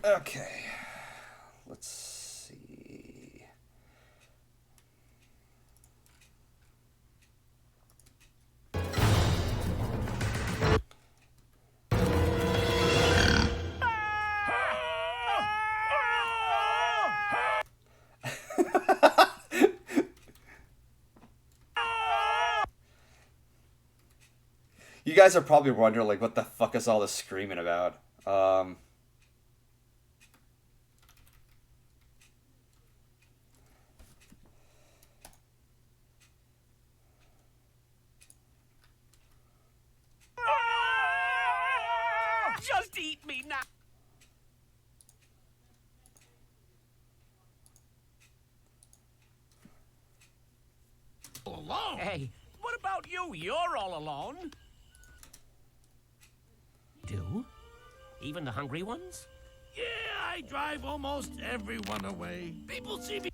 Okay. Let's see. You guys are probably wondering, like, what the fuck is all this screaming about? Just eat me now. Alone? Hey, what about you? You're all alone. Do? Even the hungry ones? Yeah, I drive almost everyone away. People see me.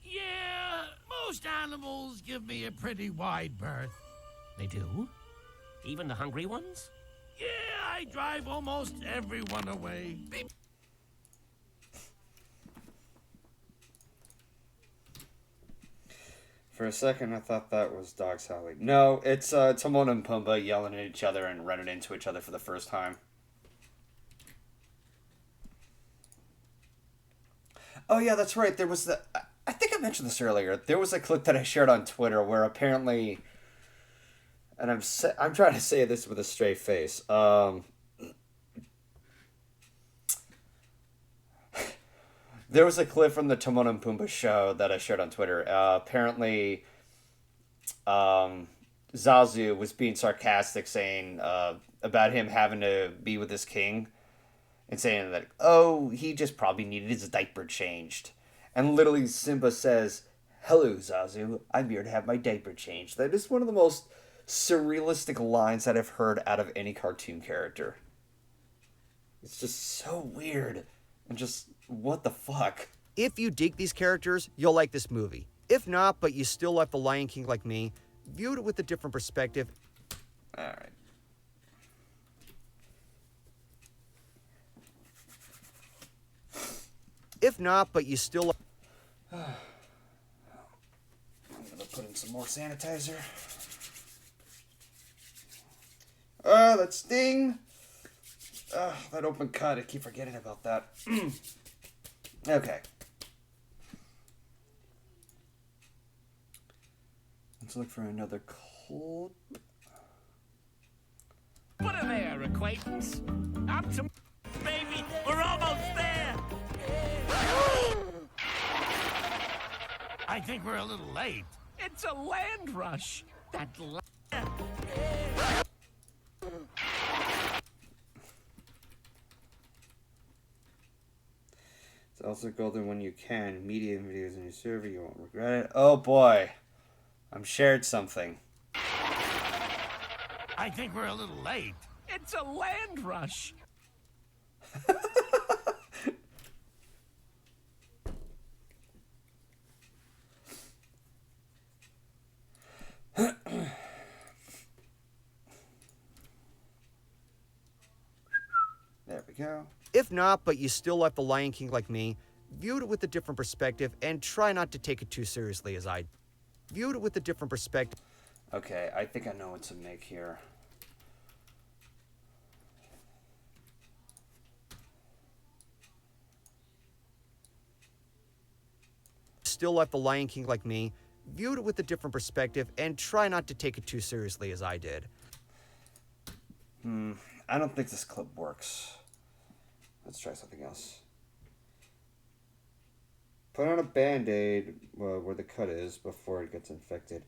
Yeah, most animals give me a pretty wide berth. They do? Even the hungry ones? Yeah, I drive almost everyone away. For a second, I thought that was dogs howling. No, it's Timon and Pumbaa yelling at each other and running into each other for the first time. Oh yeah, that's right. There was the. I think I mentioned this earlier. There was a clip that I shared on Twitter where apparently, and I'm trying to say this with a straight face. There was a clip from the Timon and Pumbaa show that I shared on Twitter. Apparently, Zazu was being sarcastic, saying about him having to be with his king, and saying that, oh, he just probably needed his diaper changed. And literally Simba says, hello, Zazu, I'm here to have my diaper changed. That is one of the most surrealistic lines that I've heard out of any cartoon character. It's just so weird. And just, what the fuck? If you dig these characters, you'll like this movie. If not, but you still like The Lion King like me, viewed it with a different perspective. Alright. If not, but you still... I'm gonna put in some more sanitizer. That sting! That open cut, I keep forgetting about that. Okay. Let's look for another cold... Put her there, acquaintance. Up to baby. We're almost there. I think we're a little late. It's a land rush. That land. It's also golden when you can. Media videos in your server, you won't regret it. Oh boy. I'm shared something. I think we're a little late. It's a land rush. There we go. If not, but you still like The Lion King like me, viewed it with a different perspective and try not to take it too seriously as I viewed it with a different perspective. Okay, I think I know what to make here. Still like The Lion King like me, viewed it with a different perspective and try not to take it too seriously as I did. I don't think this clip works. Let's try something else. Put on a band-aid where the cut is before it gets infected.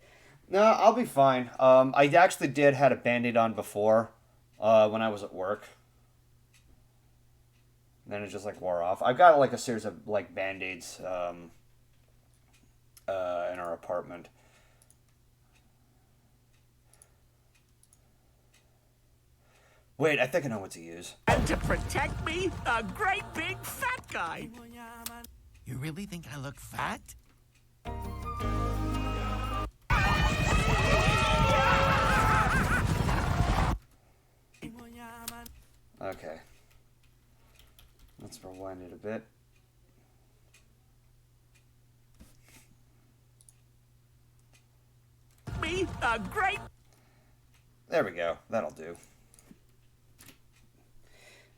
No, I'll be fine. I actually did had a band-aid on before when I was at work. And then it just like wore off. I've got like a series of like band-aids in our apartment. Wait, I think I know what to use. And to protect me, a great big fat guy. You really think I look fat? Okay. Let's rewind it a bit. Me a great. There we go. That'll do.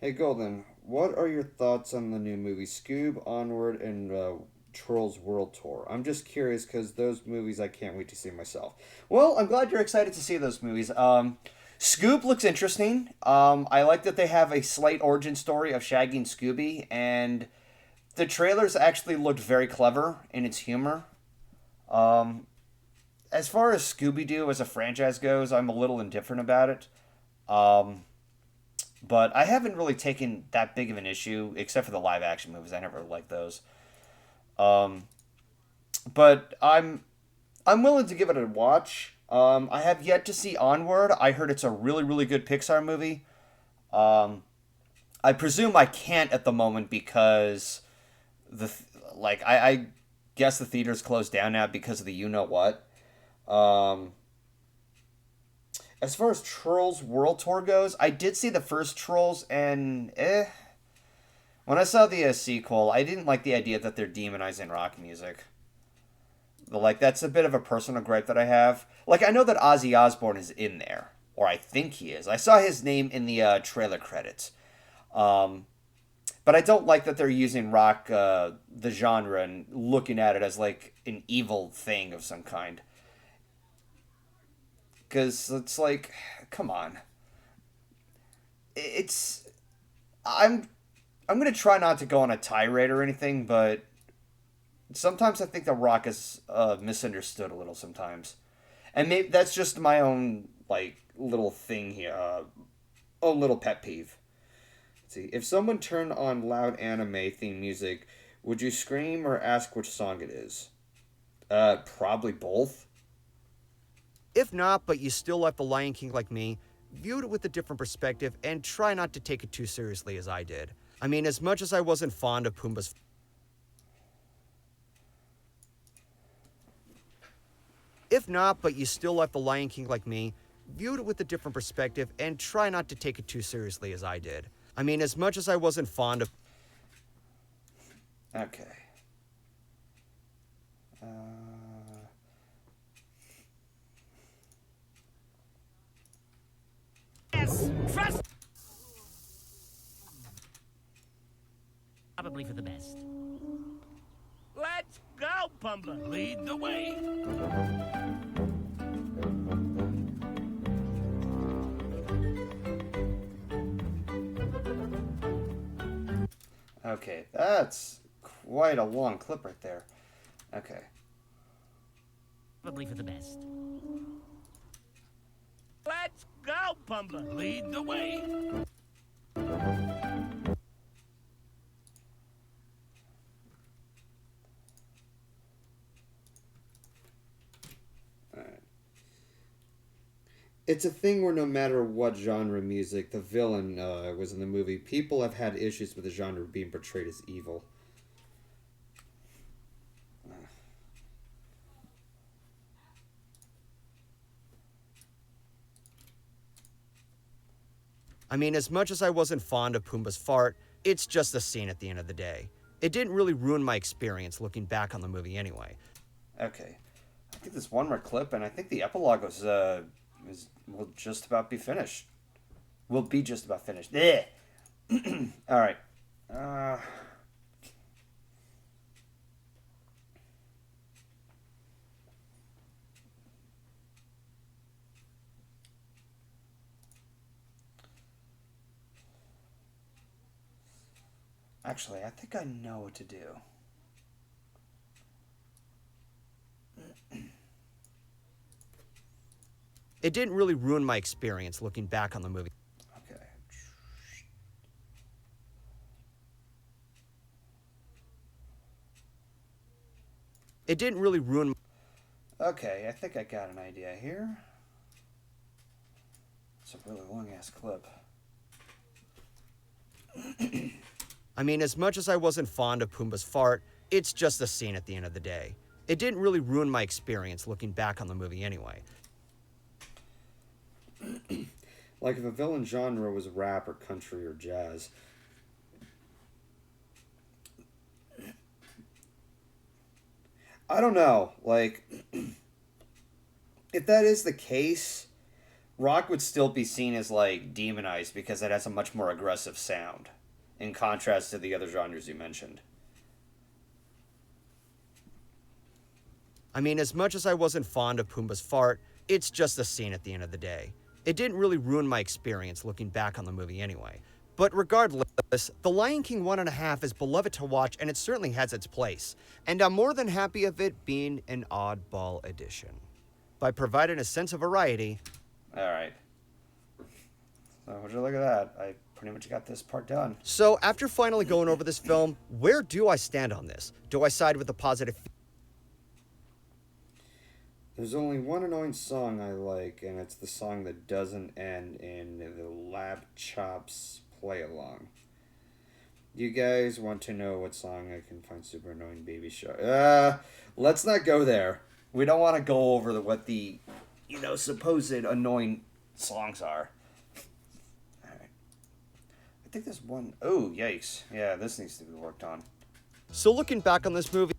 Hey, Golden, what are your thoughts on the new movie Scoob, Onward, and Trolls World Tour? I'm just curious because those movies I can't wait to see myself. Well, I'm glad you're excited to see those movies. Scoob looks interesting. I like that they have a slight origin story of Shaggy and Scooby, and the trailers actually looked very clever in its humor. As far as Scooby-Doo as a franchise goes, I'm a little indifferent about it. But I haven't really taken that big of an issue, except for the live-action movies. I never liked those. But I'm willing to give it a watch. I have yet to see Onward. I heard it's a really, really good Pixar movie. I presume I can't at the moment because I guess the theater's closed down now because of the you-know-what. As far as Trolls World Tour goes, I did see the first Trolls, and when I saw the sequel, I didn't like the idea that they're demonizing rock music. That's a bit of a personal gripe that I have. I know that Ozzy Osbourne is in there, or I think he is. I saw his name in the trailer credits. But I don't like that they're using rock, the genre, and looking at it as an evil thing of some kind. Because it's come on. I'm going to try not to go on a tirade or anything, but sometimes I think the rock is misunderstood a little sometimes. And maybe that's just my own, little thing here. Own little pet peeve. Let's see. If someone turned on loud anime theme music, would you scream or ask which song it is? Probably both. If not, but you still like The Lion King like me, view it with a different perspective and try not to take it too seriously as I did. I mean, as much as I wasn't fond of Pumbaa's... If not, but you still like The Lion King like me, view it with a different perspective and try not to take it too seriously as I did. I mean, as much as I wasn't fond of... Okay. Yes, trust. Probably for the best. Let's go, Pumbaa. Lead the way. Okay, that's quite a long clip right there. Okay. Probably for the best. Let's go, Pumbaa. Lead the way. It's a thing where no matter what genre music the villain was in the movie, people have had issues with the genre being portrayed as evil. I mean, as much as I wasn't fond of Pumbaa's fart, it's just a scene at the end of the day. It didn't really ruin my experience looking back on the movie anyway. Okay. I think there's one more clip, and I think the epilogue will just about be finished. Will be just about finished. All right. Actually, I think I know what to do. It didn't really ruin my experience looking back on the movie. Okay. It didn't really ruin... Okay, I think I got an idea here. It's a really long-ass clip. I mean, as much as I wasn't fond of Pumbaa's fart, it's just a scene at the end of the day. It didn't really ruin my experience looking back on the movie anyway. Like if a villain genre was rap or country or jazz, I don't know. Like, if that is the case, rock would still be seen as like demonized because it has a much more aggressive sound, in contrast to the other genres you mentioned. I mean, as much as I wasn't fond of Pumbaa's fart, it's just a scene at the end of the day. It didn't really ruin my experience looking back on the movie anyway. But regardless, The Lion King 1.5 is beloved to watch and it certainly has its place. And I'm more than happy of it being an oddball edition. By providing a sense of variety. Alright. So, would you look at that? I pretty much got this part done. So, after finally going over this film, where do I stand on this? Do I side with the positive? There's only one annoying song I like, and it's the song that doesn't end in the Lab Chops play along. You guys want to know what song I can find super annoying, Baby Shark? Let's not go there. We don't want to go over what the, supposed annoying songs are. Alright. I think there's one. Oh, yikes. Yeah, this needs to be worked on. So looking back on this movie,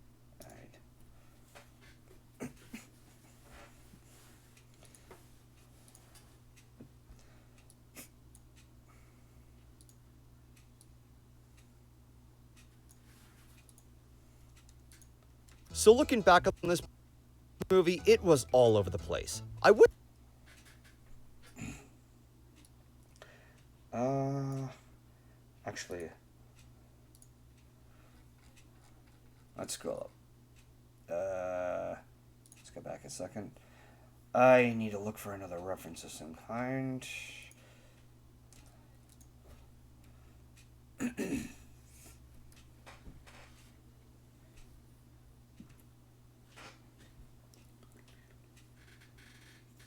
it was all over the place. I would. Actually, let's scroll up. Let's go back a second. I need to look for another reference of some kind.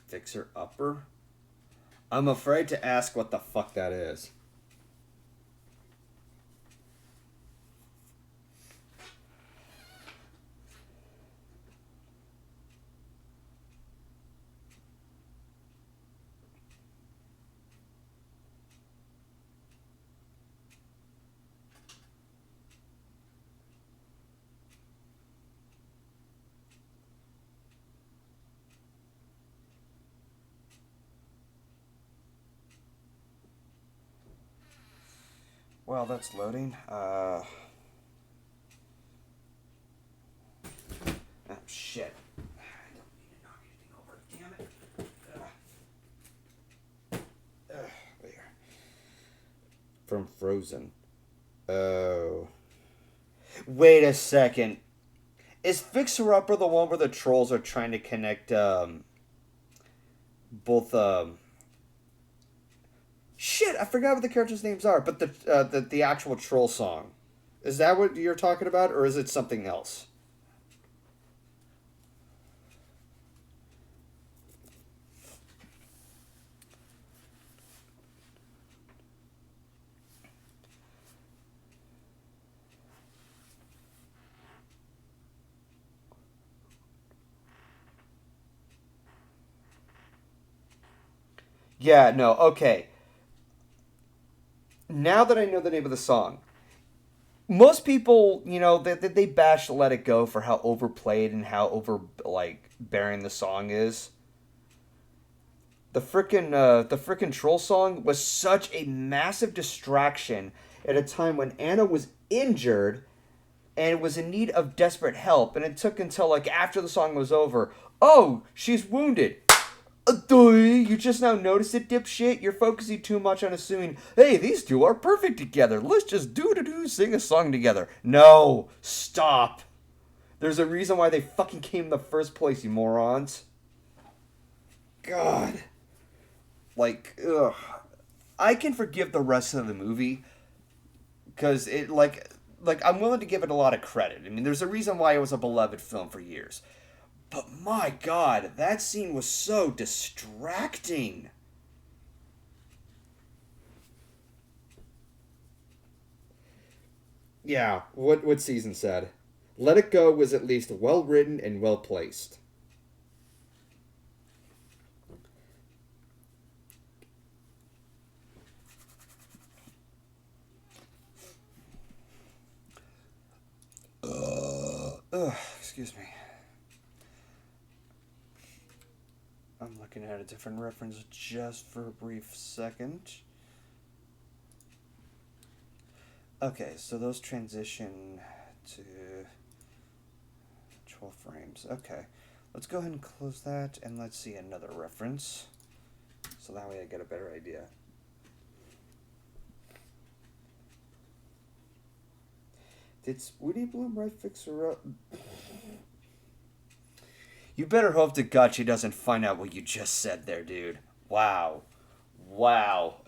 Fixer Upper? I'm afraid to ask what the fuck that is. Well, that's loading. Oh, shit. I don't need to knock anything over. Damn it. There. From Frozen. Oh. Wait a second. Is Fixer Upper the one where the trolls are trying to connect, both, Shit, I forgot what the characters' names are, but the actual troll song. Is that what you're talking about, or is it something else? Yeah, no, okay. Now that I know the name of the song, most people, they bash Let It Go for how overplayed and how bearing the song is. The frickin' troll song was such a massive distraction at a time when Anna was injured and was in need of desperate help, and it took until after the song was over. Oh, she's wounded. You just now noticed it, dipshit? You're focusing too much on assuming, hey, these two are perfect together. Let's just sing a song together. No, stop. There's a reason why they fucking came in the first place, you morons. God. Ugh. I can forgive the rest of the movie because it, I'm willing to give it a lot of credit. I mean, there's a reason why it was a beloved film for years. But my God, that scene was so distracting. Yeah, what Season said. Let It Go was at least well written and well placed. Excuse me. looking at a different reference just for a brief second. Okay, so those transition to 12 frames. Okay, let's go ahead and close that, and let's see another reference. So that way I get a better idea. Did Spooty Bloom right Fixer Up? You better hope to God she doesn't find out what you just said there, dude. Wow. Wow.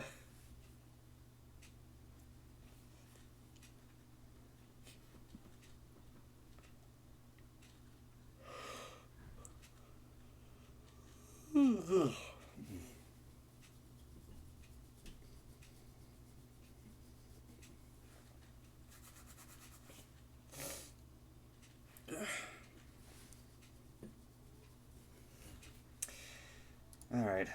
All right.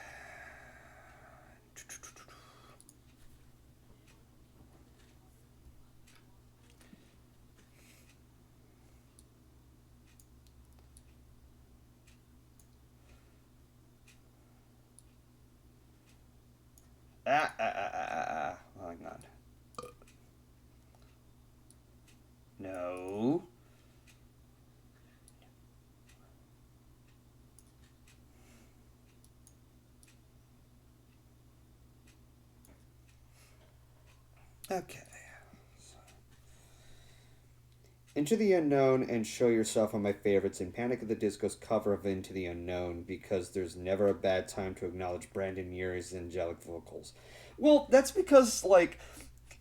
Oh, hang on. No. Okay. Into the Unknown and Show Yourself are my favorites, and Panic at the Disco's cover of Into the Unknown, because there's never a bad time to acknowledge Brandon Urie's angelic vocals. Well, that's because, like,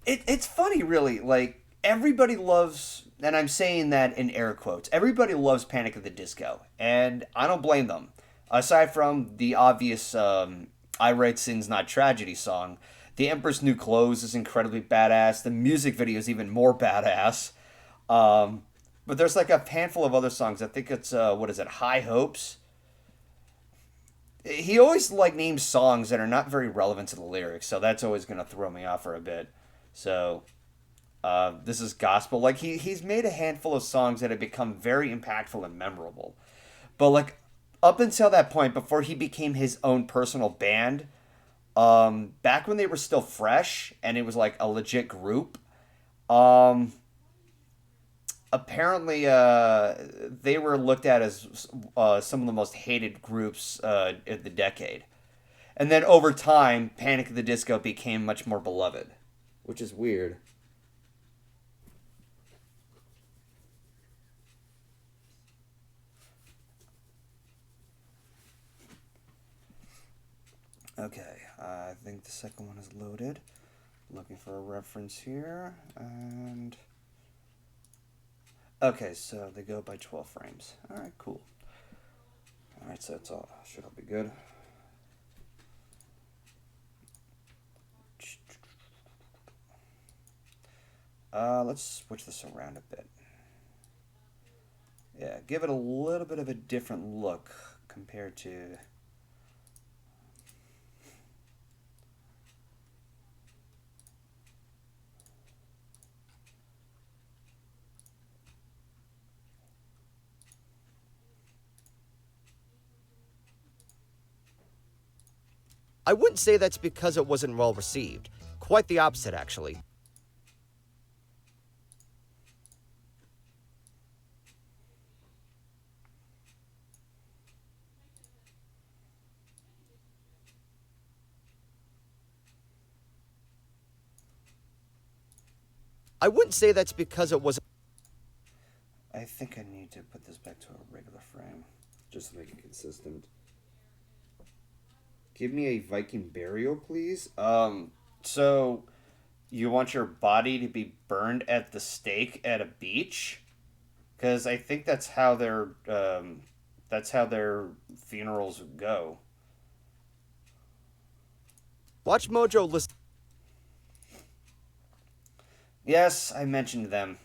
it's funny, really. Like, everybody loves, and I'm saying that in air quotes, everybody loves Panic at the Disco, and I don't blame them. Aside from the obvious I Write Sins Not Tragedy song, The Emperor's New Clothes is incredibly badass. The music video is even more badass. But there's like a handful of other songs. I think it's what is it, High Hopes. He always like names songs that are not very relevant to the lyrics, so that's always gonna throw me off for a bit. So this is gospel. Like he's made a handful of songs that have become very impactful and memorable. But like up until that point, before he became his own personal band, back when they were still fresh and it was like a legit group, apparently they were looked at as some of the most hated groups in the decade. And then over time, Panic at the Disco became much more beloved, which is weird. Okay, I think the second one is loaded. Looking for a reference here, and... Okay, so they go by 12 frames. Alright, cool. Alright, so it's all, should all be good. Let's switch this around a bit. Yeah, give it a little bit of a different look compared to... I wouldn't say that's because it wasn't well received. Quite the opposite, actually. I wouldn't say that's because it wasn't... I think I need to put this back to a regular frame, just to make it consistent. Give me a Viking burial, please. So you want your body to be burned at the stake at a beach? Because I think that's how their funerals go. Watch Mojo list... Yes, I mentioned them.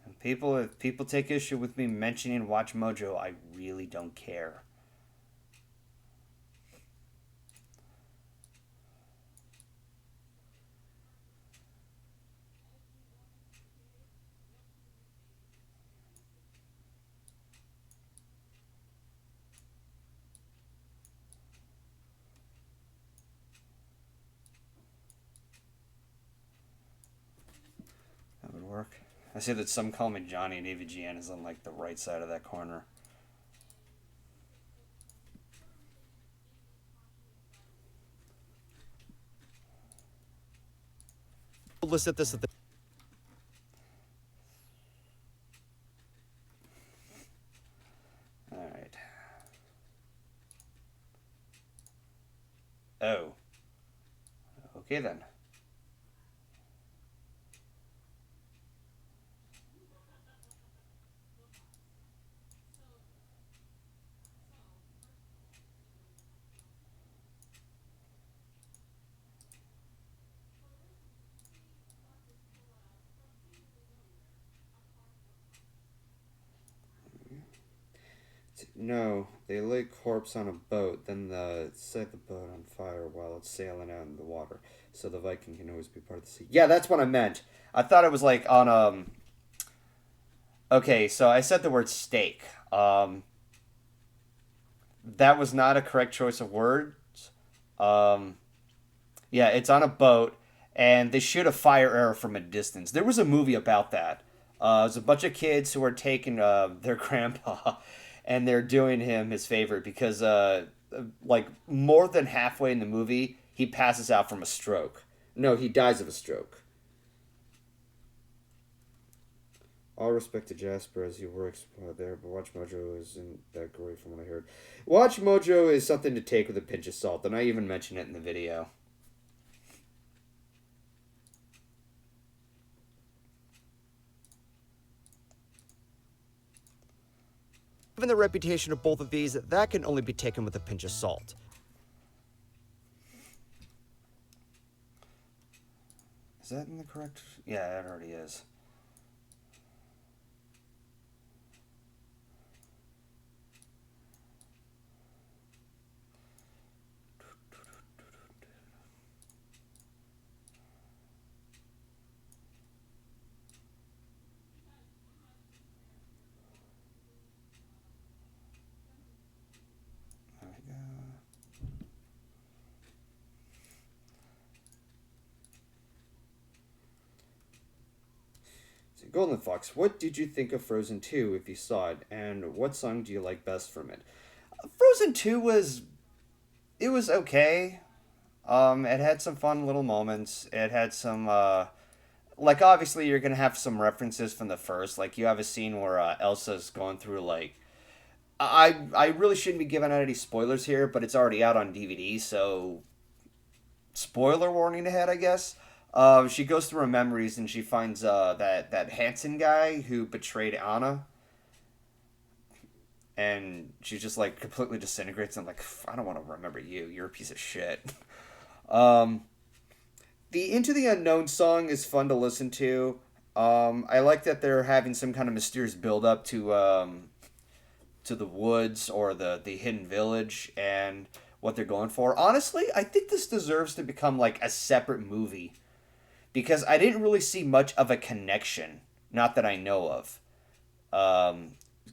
And if people take issue with me mentioning Watch Mojo, I really don't care. I see that some call me Johnny and AVGN is on like the right side of that corner. List this at the Alright. Oh. Okay then. No, they lay corpse on a boat, then set the boat on fire while it's sailing out in the water, so the Viking can always be part of the sea. Yeah, that's what I meant. I thought it was like on Okay, so I said the word steak. That was not a correct choice of words. Um, yeah, it's on a boat, and they shoot a fire arrow from a distance. There was a movie about that. It was a bunch of kids who are taking their grandpa, and they're doing him his favor because, like, more than halfway in the movie, he passes out from a stroke. No, he dies of a stroke. All respect to Jasper as he works there, but Watch Mojo isn't that great from what I heard. Watch Mojo is something to take with a pinch of salt, and I even mention it in the video. Given the reputation of both of these, that can only be taken with a pinch of salt. Is that in the correct? Yeah, it already is. There we go. Golden Fox, what did you think of Frozen 2 if you saw it, and what song do you like best from it? Frozen 2 was... it was okay. It had some fun little moments. It had some, like, obviously you're gonna have some references from the first. Like, you have a scene where Elsa's going through, like... I really shouldn't be giving out any spoilers here, but it's already out on DVD, so... spoiler warning ahead, I guess. She goes through her memories and she finds that Hanson guy who betrayed Anna. And she just like completely disintegrates and like, I don't want to remember you. You're a piece of shit. The Into the Unknown song is fun to listen to. I like that they're having some kind of mysterious build up to the woods or the hidden village and what they're going for. Honestly, I think this deserves to become like a separate movie. Because I didn't really see much of a connection, not that I know of,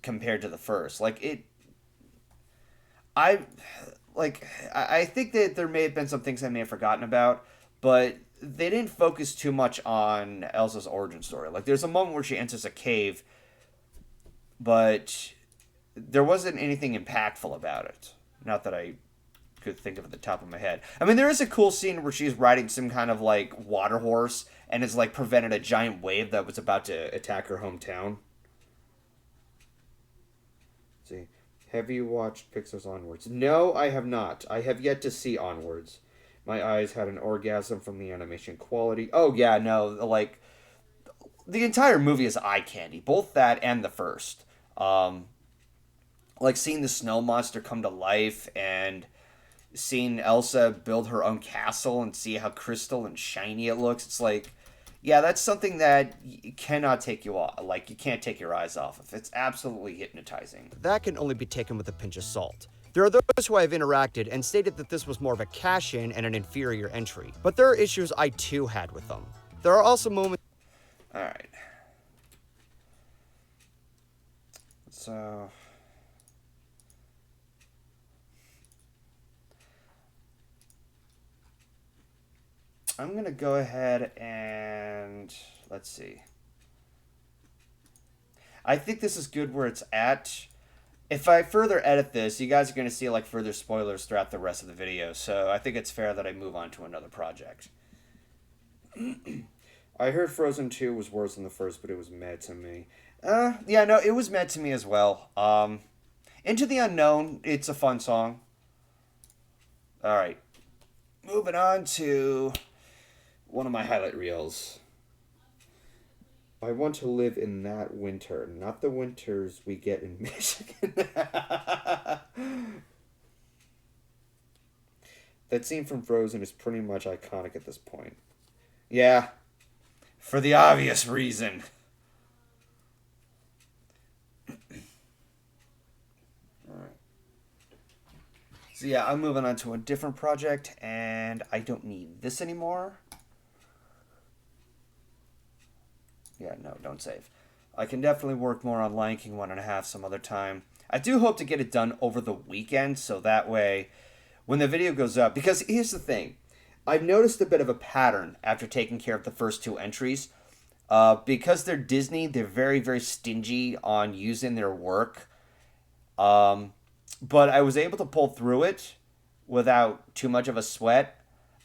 compared to the first. I think that there may have been some things I may have forgotten about, but they didn't focus too much on Elsa's origin story. Like, there's a moment where she enters a cave, but there wasn't anything impactful about it. Not that I could think of at the top of my head. I mean, there is a cool scene where she's riding some kind of like water horse and has like prevented a giant wave that was about to attack her hometown. Let's see, have you watched Pixar's Onwards? No, I have not. I have yet to see Onwards. My eyes had an orgasm from the animation quality. Oh yeah, no, like the entire movie is eye candy, both that and the first. Like seeing the snow monster come to life and seeing Elsa build her own castle and see how crystal and shiny it looks. It's like, yeah, that's something that you cannot take you off. Like, you can't take your eyes off of. It's absolutely hypnotizing. That can only be taken with a pinch of salt. There are those who have interacted and stated that this was more of a cash-in and an inferior entry, but there are issues I too had with them. There are also moments... Alright. So... I'm going to go ahead and, let's see. I think this is good where it's at. If I further edit this, you guys are going to see like further spoilers throughout the rest of the video, so I think it's fair that I move on to another project. I heard Frozen 2 was worse than the first, but it was meh to me. Yeah, no, it was meh to me as well. Into the Unknown, it's a fun song. Alright. Moving on to one of my highlight reels. I want to live in that winter, not the winters we get in Michigan. That scene from Frozen is pretty much iconic at this point. Yeah, for the obvious reason. Alright. So yeah, I'm moving on to a different project, and I don't need this anymore. Yeah, no, don't save. I can definitely work more on Lion King 1.5 some other time. I do hope to get it done over the weekend, so that way, when the video goes up... Because here's the thing. I've noticed a bit of a pattern after taking care of the first two entries. Because they're Disney, they're very, very stingy on using their work. But I was able to pull through it without too much of a sweat.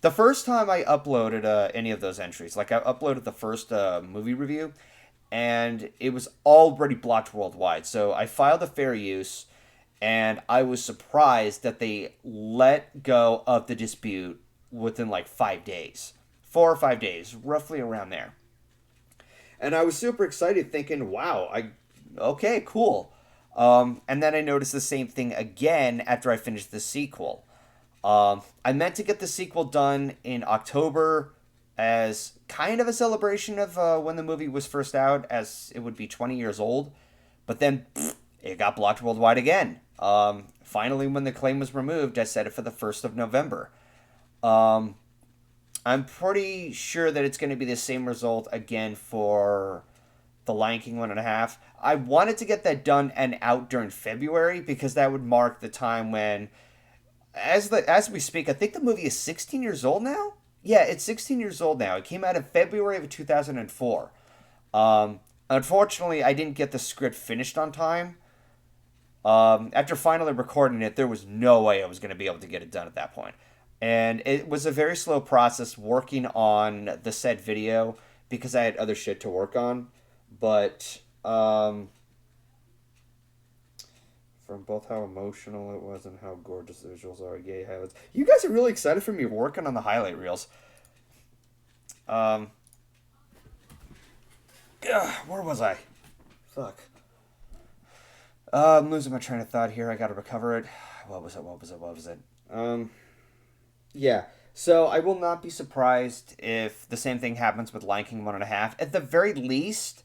The first time I uploaded any of those entries, like I uploaded the first movie review, and it was already blocked worldwide. So I filed a fair use, and I was surprised that they let go of the dispute within like 5 days. 4 or 5 days, roughly around there. And I was super excited thinking, wow, okay, cool. And then I noticed the same thing again after I finished the sequel. I meant to get the sequel done in October as kind of a celebration of when the movie was first out, as it would be 20 years old. But then it got blocked worldwide again. Finally, when the claim was removed, I set it for the 1st of November. I'm pretty sure that it's going to be the same result again for The Lion King 1.5. I wanted to get that done and out during February because that would mark the time when... As we speak, I think the movie is 16 years old now? Yeah, it's 16 years old now. It came out in February of 2004. Unfortunately, I didn't get the script finished on time. After finally recording it, there was no way I was going to be able to get it done at that point. And it was a very slow process working on the said video because I had other shit to work on. But... from both how emotional it was and how gorgeous the visuals are. Yay, highlights. You guys are really excited for me working on the highlight reels. Where was I? Fuck. I'm losing my train of thought here. I gotta recover it. What was it? Yeah. So I will not be surprised if the same thing happens with Lion King 1.5. At the very least,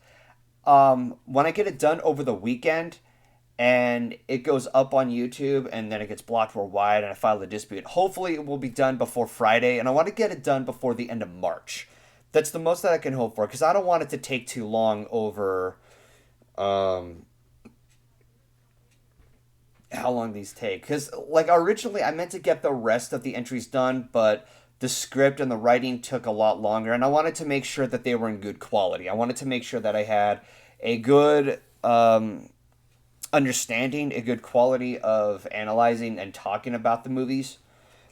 when I get it done over the weekend, and it goes up on YouTube, and then it gets blocked worldwide, and I file the dispute. Hopefully, it will be done before Friday, and I want to get it done before the end of March. That's the most that I can hope for, because I don't want it to take too long over how long these take. Because, like, originally, I meant to get the rest of the entries done, but the script and the writing took a lot longer, and I wanted to make sure that they were in good quality. I wanted to make sure that I had a good... understanding, a good quality of analyzing and talking about the movies.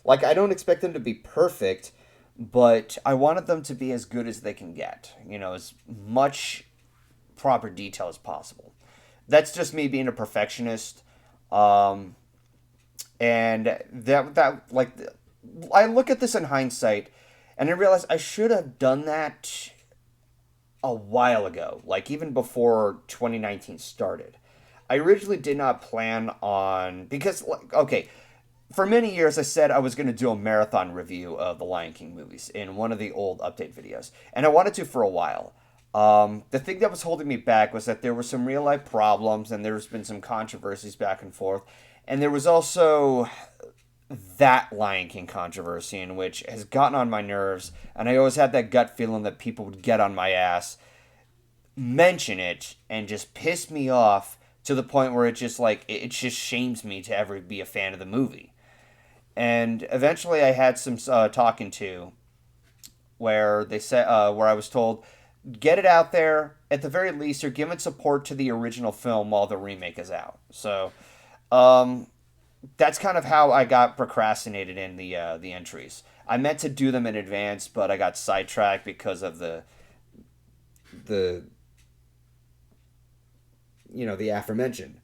Like, I don't expect them to be perfect, but I wanted them to be as good as they can get. You know, as much proper detail as possible. That's just me being a perfectionist. And that like, I look at this in hindsight, and I realize I should have done that a while ago. Like, even before 2019 started. I originally did not plan on... Because, okay, for many years I said I was going to do a marathon review of the Lion King movies in one of the old update videos. And I wanted to for a while. The thing that was holding me back was that there were some real-life problems, and there's been some controversies back and forth. And there was also that Lion King controversy, in which has gotten on my nerves, and I always had that gut feeling that people would get on my ass, mention it, and just piss me off to the point where it just shames me to ever be a fan of the movie. And eventually I had some talking to where they said, where I was told get it out there. At the very least, you're giving support to the original film while the remake is out. So, that's kind of how I got procrastinated in the entries. I meant to do them in advance, but I got sidetracked because of the the aforementioned.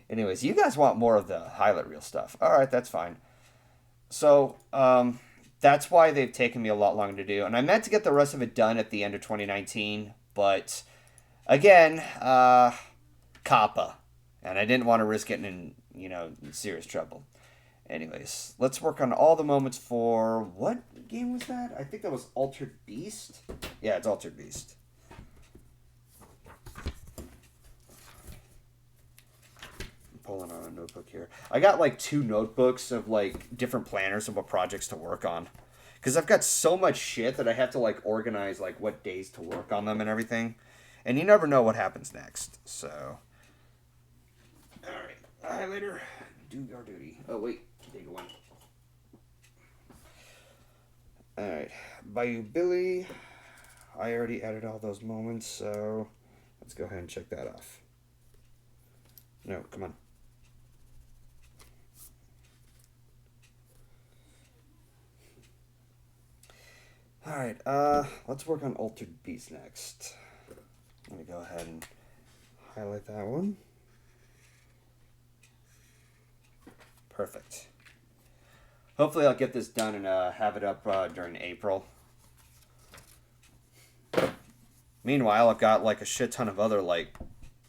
Anyways, you guys want more of the highlight reel stuff. All right, that's fine. So, that's why they've taken me a lot longer to do. And I meant to get the rest of it done at the end of 2019, but again, COPPA. And I didn't want to risk getting in serious trouble. Anyways, let's work on all the moments for... What game was that? I think that was Altered Beast. Yeah, it's Altered Beast. Pulling on a notebook here. I got like 2 notebooks of like different planners of what projects to work on, because I've got so much shit that I have to like organize like what days to work on them and everything, and you never know what happens next. So, all right, highlighter, do your duty. Oh wait, take one. All right, Bayou Billy. I already added all those moments, so let's go ahead and check that off. No, come on. Alright, let's work on Altered Beast next. Let me go ahead and highlight that one. Perfect. Hopefully I'll get this done and have it up during April. Meanwhile, I've got like a shit ton of other like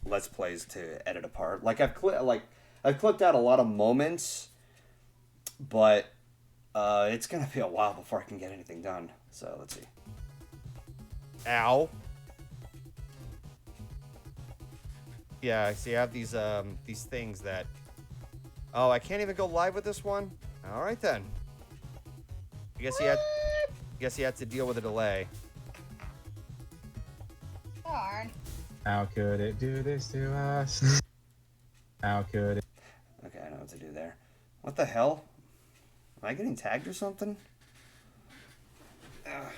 Let's Plays to edit apart. Like I've clipped out a lot of moments, but it's gonna be a while before I can get anything done. So let's see. Ow. Yeah, I see. I have these things that. Oh, I can't even go live with this one. All right then. I guess you had to deal with a delay. Darn. How could it do this to us? How could it? Okay, I know what to do there. What the hell? Am I getting tagged or something? Ugh.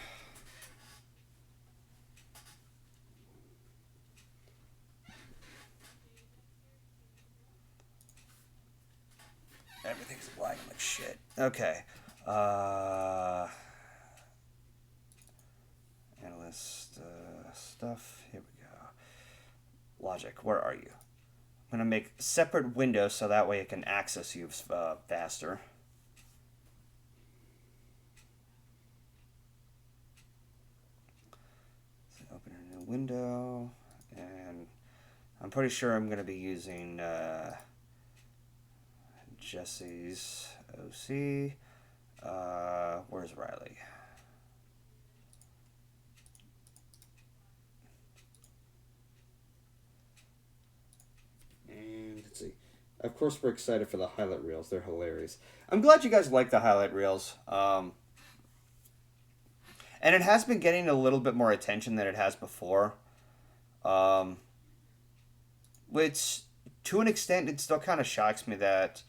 Everything's lagging like shit. Okay. Analyst stuff. Here we go. Logic, where are you? I'm going to make separate windows so that way it can access you faster. So open a new window, and I'm pretty sure I'm going to be using Jesse's OC. Where's Riley? And let's see. Of course, we're excited for the highlight reels. They're hilarious. I'm glad you guys like the highlight reels. And it has been getting a little bit more attention than it has before. Which, to an extent, it still kind of shocks me that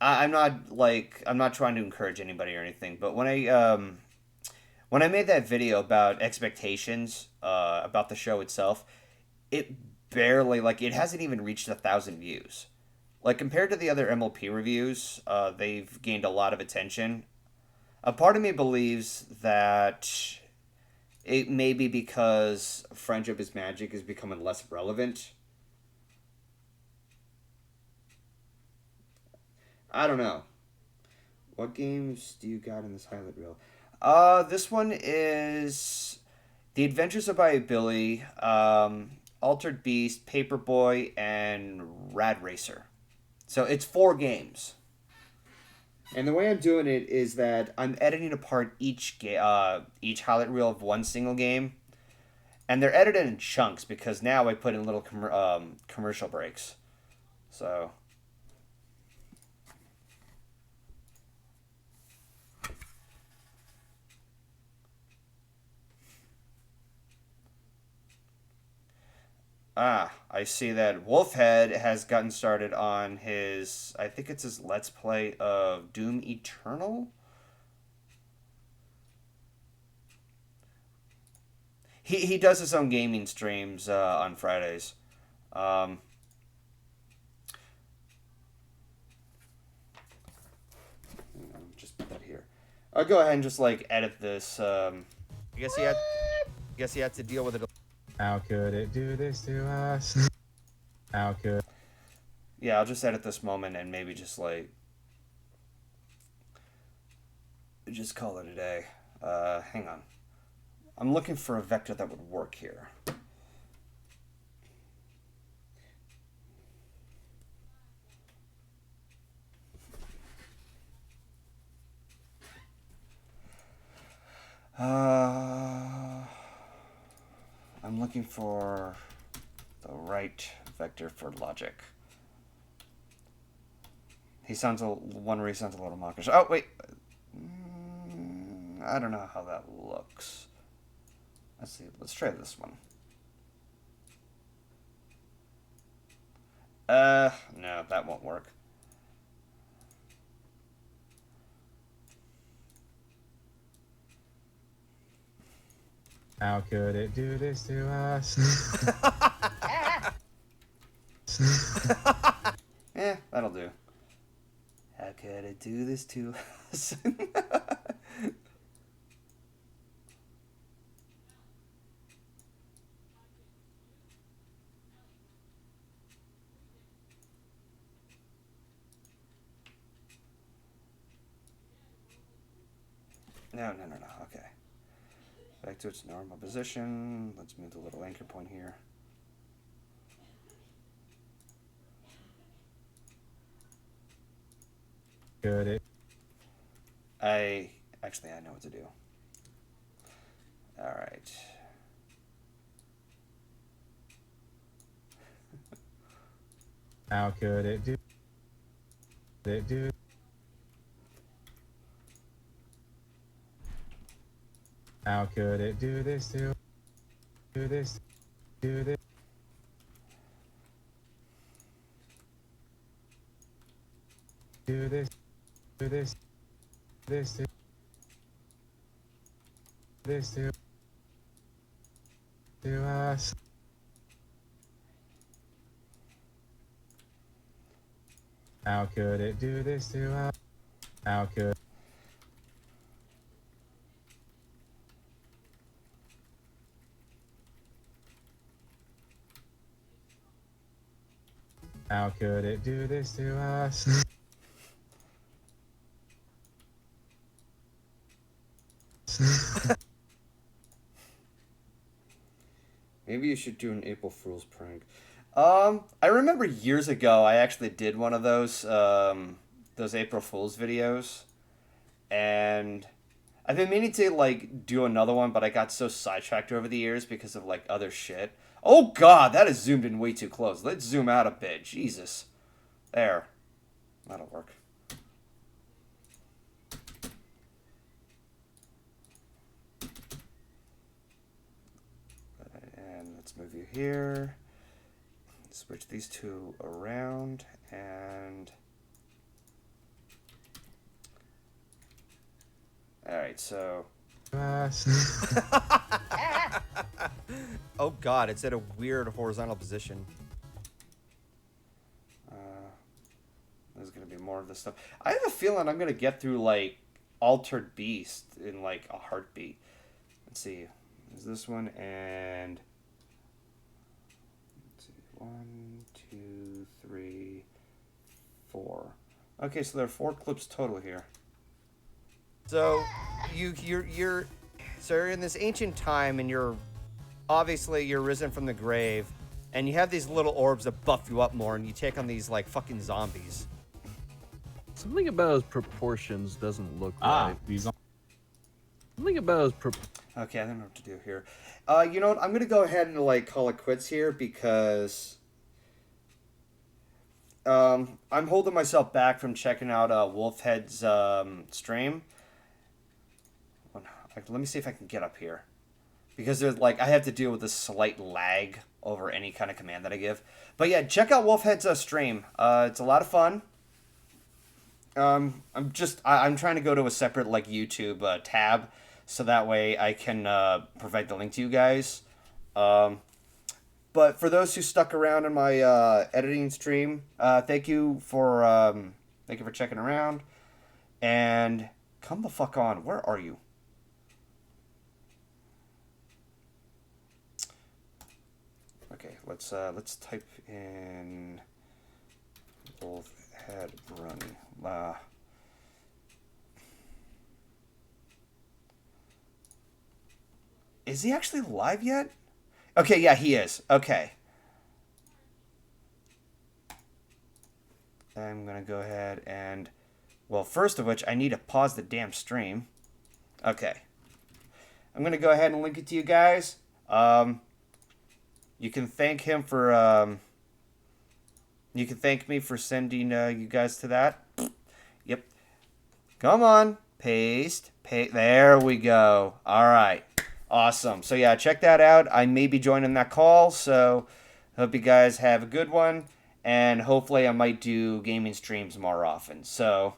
I'm not trying to encourage anybody or anything, but when I made that video about expectations about the show itself, it barely, like, it hasn't even reached 1,000 views. Like, compared to the other MLP reviews, they've gained a lot of attention. A part of me believes that it may be because Friendship is Magic is becoming less relevant. I don't know. What games do you got in this highlight reel? This one is The Adventures of Bayou Billy, Altered Beast, Paperboy, and Rad Racer. So it's 4 games. And the way I'm doing it is that I'm editing apart each highlight reel of one single game. And they're edited in chunks because now I put in little commercial breaks. So... I see that Wolfhead has gotten started on his, I think it's his Let's Play of Doom Eternal? He does his own gaming streams on Fridays. Um, just put that here. I'll go ahead and just like edit this. I guess he had to deal with it. How could it do this to us? How could... Yeah, I'll just edit this moment and maybe just like just call it a day. Hang on. I'm looking for a vector that would work here. I'm looking for the right vector for logic. One where he sounds a little mawkish. Oh, wait. I don't know how that looks. Let's see. Let's try this one. No, that won't work. How could it do this to us? That'll do. How could it do this to us? No. Okay. Back to its normal position. Let's move the little anchor point here. Could it? I know what to do. All right. How could it do? It do? How could it do this to? Do this? Do this? Do this? Do this? This to? This to us? How could it do this to us? How could? How could it do this to us? Maybe you should do an April Fool's prank. I remember years ago I actually did one of those April Fool's videos, and I've been meaning to like do another one, but I got so sidetracked over the years because of like other shit. Oh God, that is zoomed in way too close. Let's zoom out a bit. Jesus, there, that'll work. And let's move you here. Switch these two around and all right, so Oh God, it's at a weird horizontal position. there's gonna be more of this stuff. I have a feeling I'm gonna get through like Altered Beast in like a heartbeat. Let's see, there's this one and let's see, 1, 2, 3, 4. Okay, so there are 4 clips total here. So you're in this ancient time, and you're risen from the grave, and you have these little orbs that buff you up more, and you take on these like fucking zombies. Something about his proportions doesn't look Ah, right. these. Something about his Okay, I don't know what to do here. You know what? I'm gonna go ahead and like call it quits here because I'm holding myself back from checking out Wolfhead's stream. Let me see if I can get up here because there's like I have to deal with this slight lag over any kind of command that I give. But yeah, check out Wolfhead's stream. It's a lot of fun. I'm trying to go to a separate like YouTube tab so that way I can provide the link to you guys. But for those who stuck around in my editing stream, thank you for checking around. And come the fuck on. Where are you? Okay, let's type in Wolf Head Run. Is he actually live yet? Okay, yeah, he is. Okay. I'm gonna go ahead and, well, first of which, I need to pause the damn stream. Okay. I'm gonna go ahead and link it to you guys. You can thank him for, you can thank me for sending you guys to that. Yep. Come on. Paste. There we go. All right. Awesome. So yeah, check that out. I may be joining that call, so hope you guys have a good one, and hopefully I might do gaming streams more often. So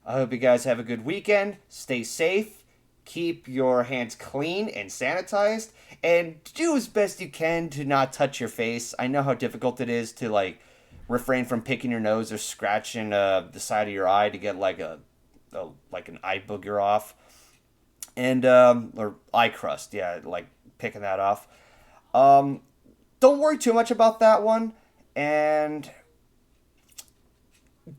I hope you guys have a good weekend. Stay safe. Keep your hands clean and sanitized, and do as best you can to not touch your face. I know how difficult it is to like refrain from picking your nose or scratching the side of your eye to get like an eye booger off. And or eye crust, yeah, like picking that off. Don't worry too much about that one, and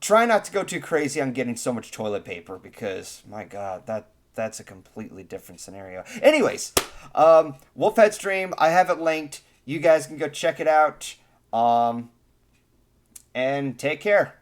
try not to go too crazy on getting so much toilet paper, because my god, that's a completely different scenario. Anyways, Wolfhead stream, I have it linked. You guys can go check it out. And take care.